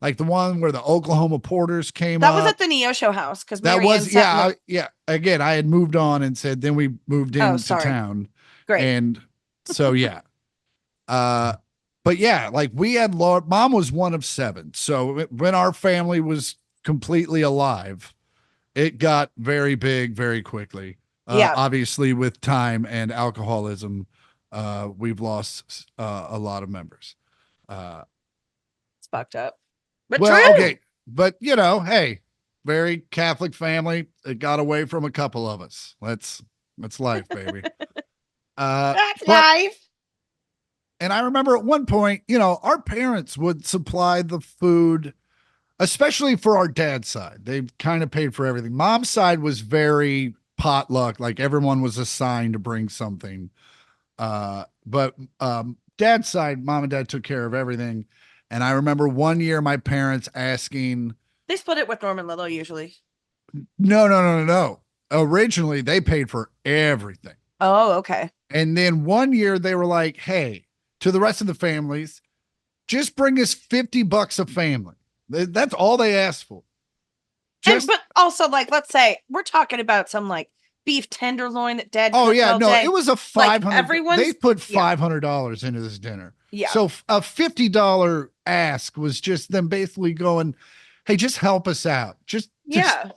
Like the one where the Oklahoma Porters came That was up. at the Neosho house because That Mary Ann was, sat in yeah, the. yeah. Again, I had moved on and said, then we moved Oh, into sorry. town. Great. And so, yeah. But yeah, like we had, mom was one of seven. So when our family was completely alive, it got very big very quickly. Yeah. Obviously, with time and alcoholism, we've lost a lot of members. It's fucked up. But Well, true. okay, but hey, very Catholic family. It got away from a couple of us. That's life, baby. That's But life. and I remember at one point, our parents would supply the food, especially for our dad's side. They kind of paid for everything. Mom's side was very potluck, like everyone was assigned to bring something. But dad's side, mom and dad took care of everything. And I remember one year my parents asking, They split it with Norman Little usually. no. Originally, they paid for everything. Oh, okay. And then one year they were like, hey, to the rest of the families, just bring us $50 a family. That's all they asked for. But also, like, let's say we're talking about some like beef tenderloin that Dad. Oh yeah, no, day. it was a $500. Like, they put $500 into this dinner. Yeah. So a $50 ask was just them basically going, "Hey, just help us out." Just yeah.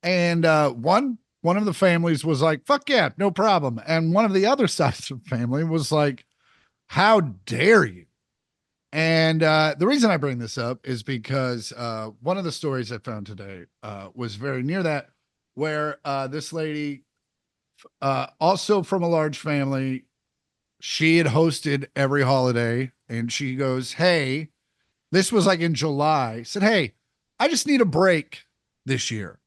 And one of the families was like, "Fuck yeah, no problem." And one of the other sides of the family was like, "How dare you?" And the reason I bring this up is because one of the stories I found today was very near that, where this lady, also from a large family, she had hosted every holiday, and she goes, "Hey," this was like in July, said, "Hey, I just need a break this year."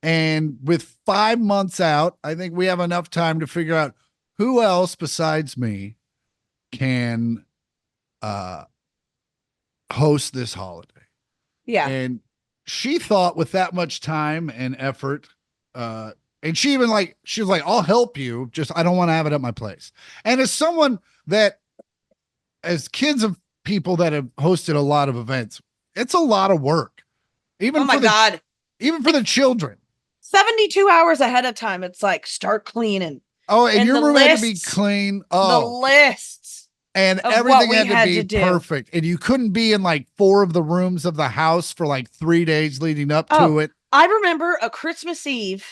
And with 5 months out, I think we have enough time to figure out who else besides me can host this holiday. Yeah. And she thought with that much time and effort, and she was like, "I'll help you. Just, I don't want to have it at my place." And as someone that, as kids of people that have hosted a lot of events, it's a lot of work. Even oh my for God. Even for the children. 72 hours ahead of time. It's like, start cleaning. Oh, and your room had to be clean. Oh, the lists. And everything had to be perfect. And you couldn't be in like 4 of the rooms of the house for like 3 days leading up to it. I remember a Christmas Eve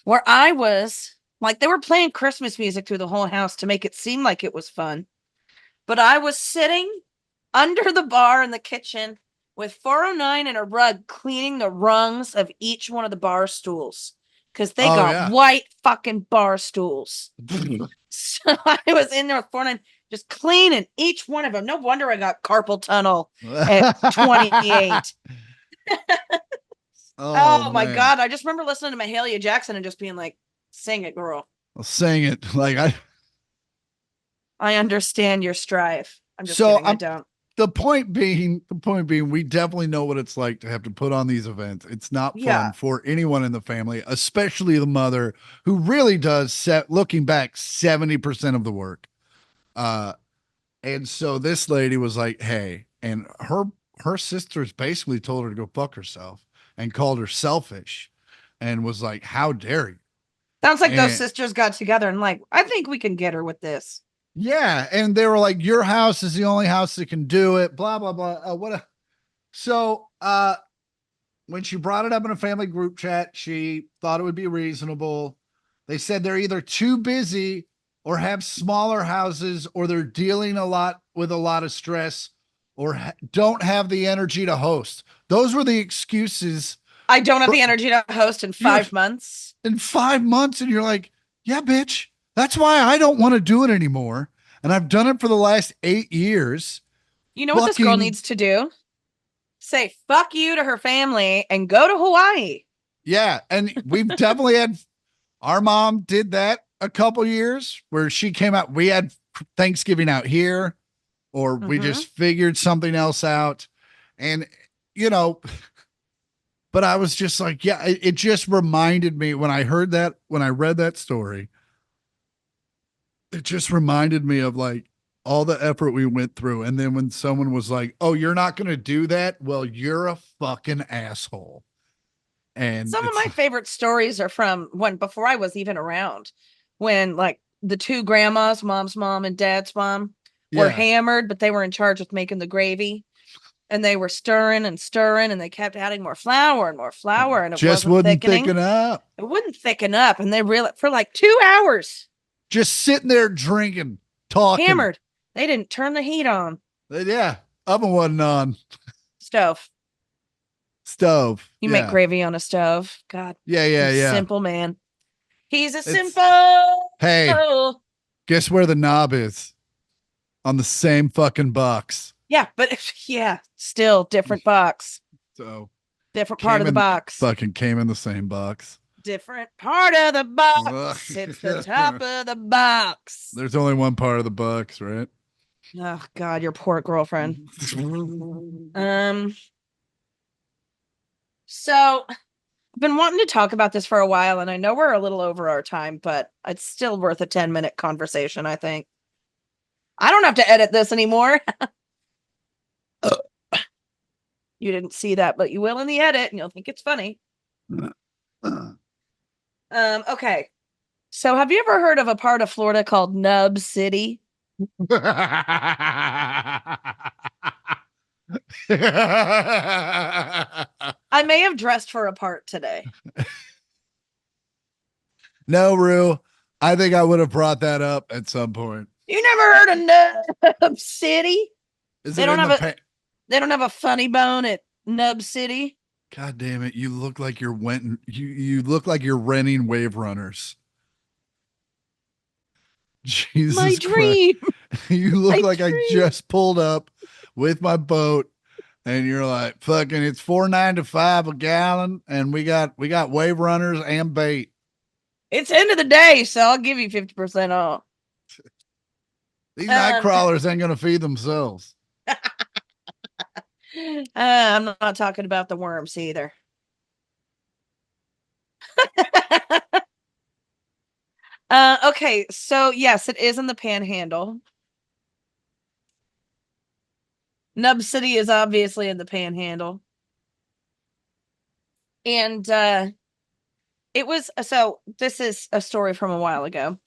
where I was like, they were playing Christmas music through the whole house to make it seem like it was fun. But I was sitting under the bar in the kitchen with 409 and a rug cleaning the rungs of each one of the bar stools because they got white fucking bar stools. So I was in there with 409 just cleaning each one of them. No wonder I got carpal tunnel at 28. Oh my God. I just remember listening to Mahalia Jackson and just being like, sing it, girl. Well, sing it. Like I understand your strife. I'm just kidding. I don't. The point being, we definitely know what it's like to have to put on these events. It's not fun for anyone in the family, especially the mother, who really does, looking back, 70% of the work. And so this lady was like, "Hey," and her sisters basically told her to go fuck herself and called her selfish and was like, "How dare you?" Sounds like those sisters got together and like, I think we can get her with this. Yeah, and they were like, "Your house is the only house that can do it." Blah blah blah. So when she brought it up in a family group chat, she thought it would be reasonable. They said they're either too busy or have smaller houses, or they're dealing with a lot of stress, or don't have the energy to host. Those were the excuses. I don't have the energy to host in 5 months. In 5 months, and you're like, "Yeah, bitch. That's why I don't want to do it anymore. And I've done it for the last 8 years." You know what this girl needs to do? Say fuck you to her family and go to Hawaii. Yeah. And we've definitely had, our mom did that a couple years where she came out. We had Thanksgiving out here, or we just figured something else out. And, But I was just like, yeah, it just reminded me when I heard that, when I read that story, it just reminded me of like all the effort we went through. And then when someone was like, oh, you're not going to do that. Well, you're a fucking asshole. And Some of it's, my favorite stories are from when before I was even around, when like the two grandmas, mom's mom and dad's mom, were yeah, hammered, but they were in charge of making the gravy. And they were stirring and stirring, and they kept adding more flour, and it just wasn't wouldn't thickening. thicken up. It wouldn't thicken up, and they really for like 2 hours Just sitting there drinking, talking. hammered. They didn't turn the heat on. Yeah, oven wasn't on. Stove. Stove. You make Yeah. gravy on a stove. God, Yeah. simple man. He's a It's, simple. hey, guess where the knob is? On the same fucking box. Yeah, but yeah, still different box. So Different part of the box. fucking came in the same box. Different part of the box. It's the top of the box. There's only one part of the box, right? Oh God, your poor girlfriend. So I've been wanting to talk about this for a while, and I know we're a little over our time, but it's still worth a 10-minute conversation, I think. I don't have to edit this anymore. You didn't see that, but you will in the edit, and you'll think it's funny. Okay. So have you ever heard of a part of Florida called Nub City? I may have dressed for a part today. No, Rue. I think I would have brought that up at some point. You never heard of Nub City? They don't have a funny bone at Nub City. God damn it! You look like you're you look like you're renting Wave Runners. Jesus My dream. Christ. You look like I just pulled up with my boat and you're like, fucking, it's $4.95 a gallon, and we got Wave Runners and bait. It's end of the day, so I'll give you 50% off. These night crawlers ain't gonna feed themselves. I'm not talking about the worms either. Okay, so yes, it is in the Panhandle. Nub City is obviously in the Panhandle. And it was so this is a story from a while ago.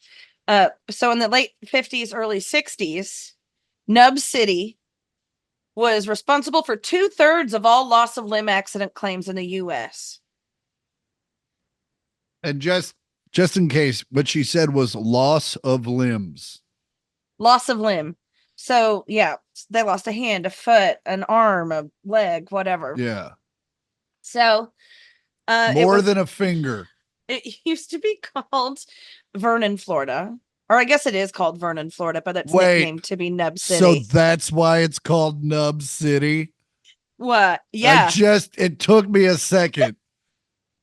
So in the late 50s, early 60s, Nub City was responsible for 2/3 of all loss of limb accident claims in the US. And just in case, what she said was loss of limbs. Loss of limb. So yeah, they lost a hand, a foot, an arm, a leg, whatever. Yeah. So more than a finger. It used to be called Vernon, Florida. Or I guess it is called Vernon, Florida, but it's nicknamed to be Nub City. So that's why it's called Nub City? What? Yeah. It took me a second.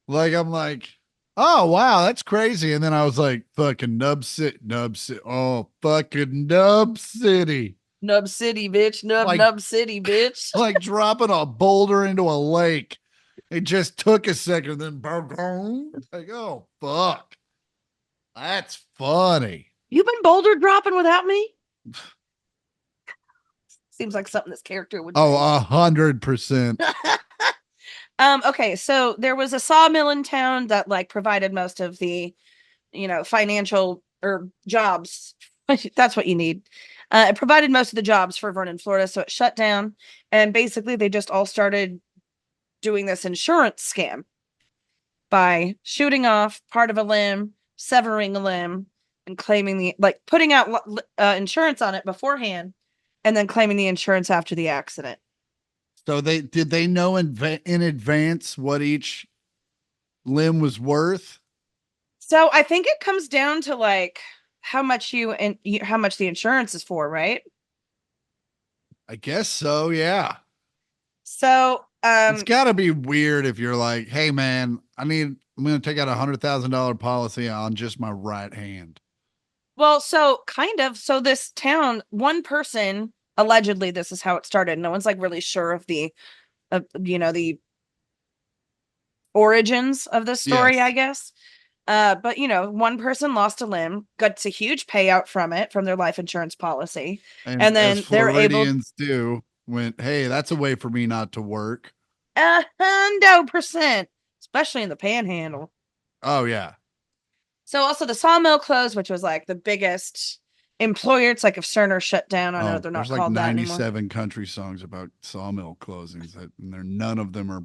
Like, I'm like, oh, wow, that's crazy. And then I was like, fucking Nub City. Oh, fucking Nub City. Nub City, bitch. Nub City, bitch. Like dropping a boulder into a lake. It just took a second. Then, like, oh, fuck. That's funny. You've been boulder dropping without me? Seems like something this character would. Oh, 100%. Okay, so there was a sawmill in town that like provided most of the, financial or jobs. That's what you need. It provided most of the jobs for Vernon, Florida, so it shut down, and basically they just all started doing this insurance scam by shooting off part of a limb, severing a limb, and claiming putting out insurance on it beforehand, and then claiming the insurance after the accident. So did they know in advance what each limb was worth? So I think it comes down to like how much the insurance is for, right? I guess so, yeah. So it's got to be weird if you're like, hey man, I'm going to take out $100,000 policy on just my right hand. Well, so this town, one person, allegedly, this is how it started. No one's like really sure of the origins of the story, I Yes. guess. But one person lost a limb, got a huge payout from it, from their life insurance policy. And And as then they're able, Floridians do, went, hey, that's a way for me not to work. 100%, especially in the panhandle. Oh yeah. So also the sawmill closed, which was like the biggest employer. It's like if Cerner shut down. I know Oh, they're not there's like called that anymore. 97 country songs about sawmill closings, and they're none of them are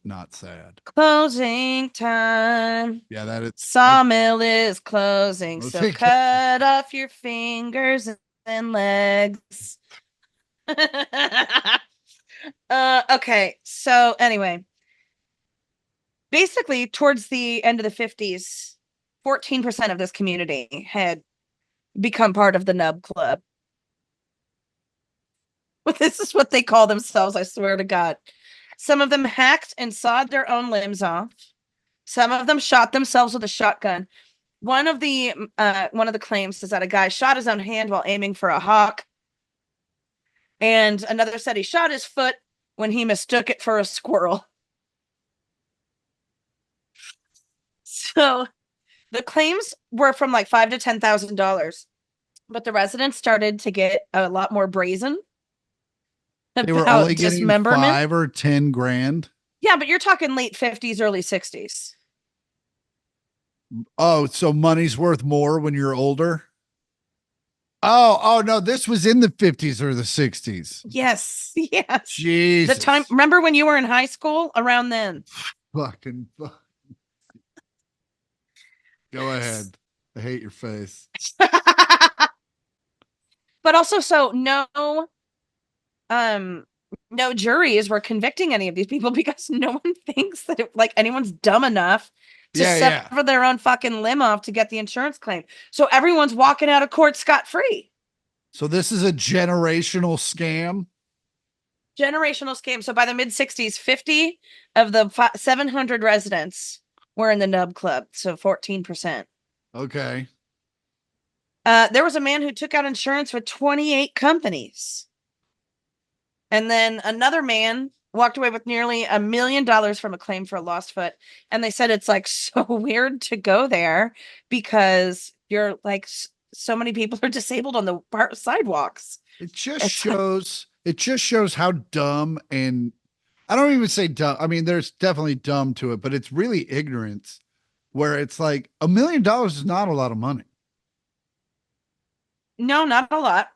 not sad. Closing time. Yeah, that Sawmill is closing, those so things. cut off your fingers and legs. Okay, so anyway, basically towards the end of the 50s, 14% of this community had become part of the Nub Club. But this is what they call themselves, I swear to God. Some of them hacked and sawed their own limbs off. Some of them shot themselves with a shotgun. One of the claims is that a guy shot his own hand while aiming for a hawk, and another said he shot his foot when he mistook it for a squirrel. So the claims were from like $5,000 to $10,000, but the residents started to get a lot more brazen They were only about getting dismemberment. 5 or 10 grand. Yeah, but you're talking late 50s, early 60s. Oh, so money's worth more when you're older. Oh no, this was in the 50s or the 60s. Yes, yes. The time, Jesus. remember when you were in high school? Around then. Fucking go ahead. I hate your face. But also, so um no juries were convicting any of these people because no one thinks that like anyone's dumb enough to Yeah, yeah. sever their own fucking limb off to get the insurance claim. So everyone's walking out of court scot-free. So this is a generational scam. Generational scam. So by the mid 60s, 50 of the 700 residents were in the Nub Club. So 14%. Okay. There was a man who took out insurance with 28 companies. And then another man walked away with nearly $1 million from a claim for a lost foot. And they said it's like so weird to go there because you're like so many people are disabled on the sidewalks. It just shows how dumb, and I don't even say dumb. I mean, there's definitely dumb to it, but it's really ignorance where it's like $1 million is not a lot of money. No, not a lot.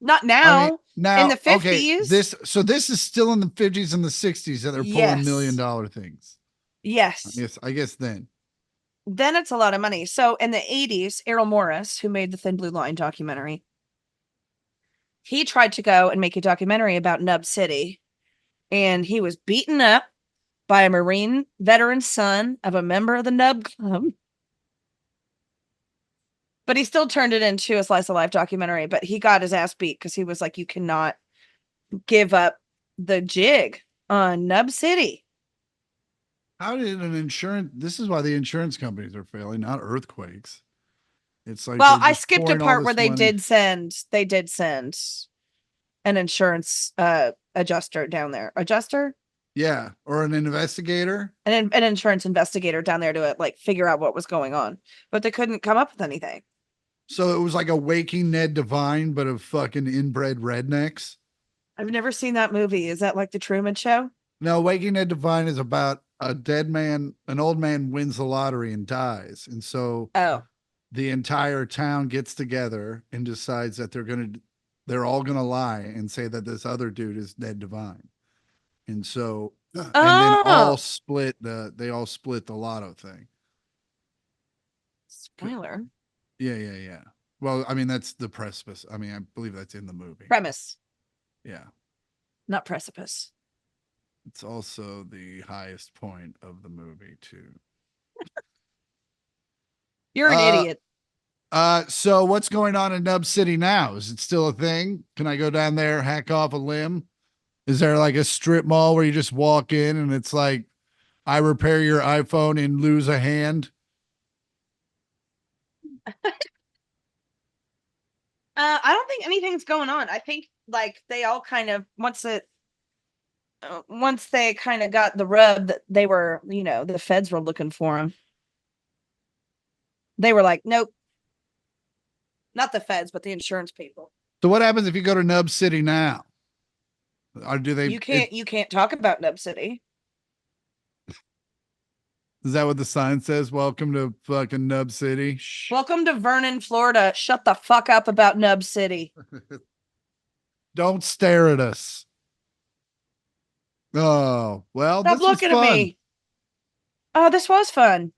Not I mean, now. In the now, okay, 50s. this is still in the 50s and the 60s that they're pulling million Yes. dollar things. Yes. I guess then. Then it's a lot of money. So in the 80s, Errol Morris, who made the Thin Blue Line documentary, he tried to go and make a documentary about Nub City, and he was beaten up by a Marine veteran son of a member of the Nub Club. But he still turned it into a slice of life documentary, but he got his ass beat because he was like, you cannot give up the jig on Nub City. How did an insurance this is why the insurance companies are failing, not earthquakes. It's like Well, they're I just skipped a pouring all part where this money. they did send an insurance adjuster down there. Adjuster? Yeah, or an investigator. An insurance investigator down there to like figure out what was going on. But they couldn't come up with anything. So it was like a Waking Ned Divine, but of fucking inbred rednecks. I've never seen that movie. Is that like the Truman Show? No, Waking Ned Divine is about a dead man, an old man wins the lottery and dies. And so Oh. the entire town gets together and decides that they're all gonna lie and say that this other dude is Ned Divine. And so and then Oh. they all split the lotto thing. Spoiler. Yeah, yeah, yeah. Well, I mean, that's the precipice. I mean, I believe that's in the movie. Premise, Yeah. not precipice. It's also the highest point of the movie, too. You're an idiot. So what's going on in Nub City now? Is it still a thing? Can I go down there, hack off a limb? Is there like a strip mall where you just walk in and it's like, I repair your iPhone and lose a hand? I don't think anything's going on. I think like they all kind of once it once they kind of got the rub that they were, the feds were looking for them. They were like, nope, not the feds, but the insurance people. So what happens if you go to Nub City now? Or do they? You can't talk about Nub City. Is that what the sign says? Welcome to fucking Nub City. Shh. Welcome to Vernon, Florida. Shut the fuck up about Nub City. Don't stare at us. Oh, well, stop looking at me. Oh, this was fun.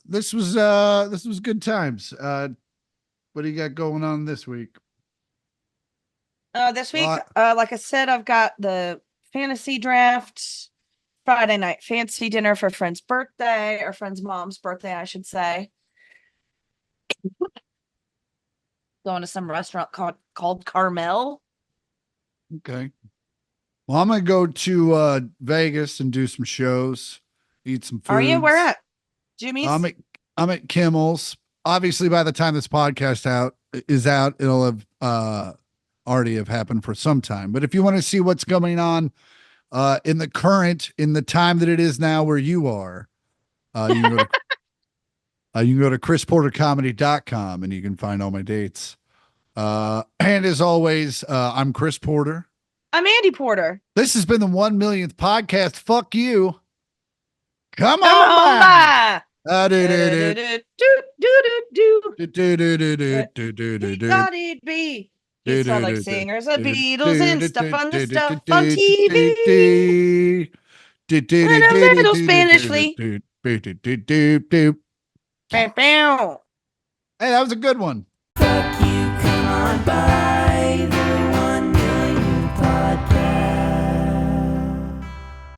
This was good times. What do you got going on this week? This week, like I said, I've got the fantasy draft, Friday night fancy dinner for a friend's birthday, or friend's mom's birthday, I should say. Going to some restaurant called Carmel. Okay. Well, I'm gonna go to Vegas and do some shows, eat some food. Are you? Where at? Jimmy's? I'm at Kimmel's. Obviously, by the time this podcast is out, it'll have already have happened for some time. But if you want to see what's going on in the time that it is now where you are, you can go to chrisportercomedy.com and you can find all my dates. And as always, I'm Chris Porter. I'm Andi Porter. This has been the 1 millionth podcast. Fuck you. Come on by. Thought he'd be. He saw like singers of Beatles and stuff on the stuff on TV. And a little Spanish flea. Hey, that was a good one.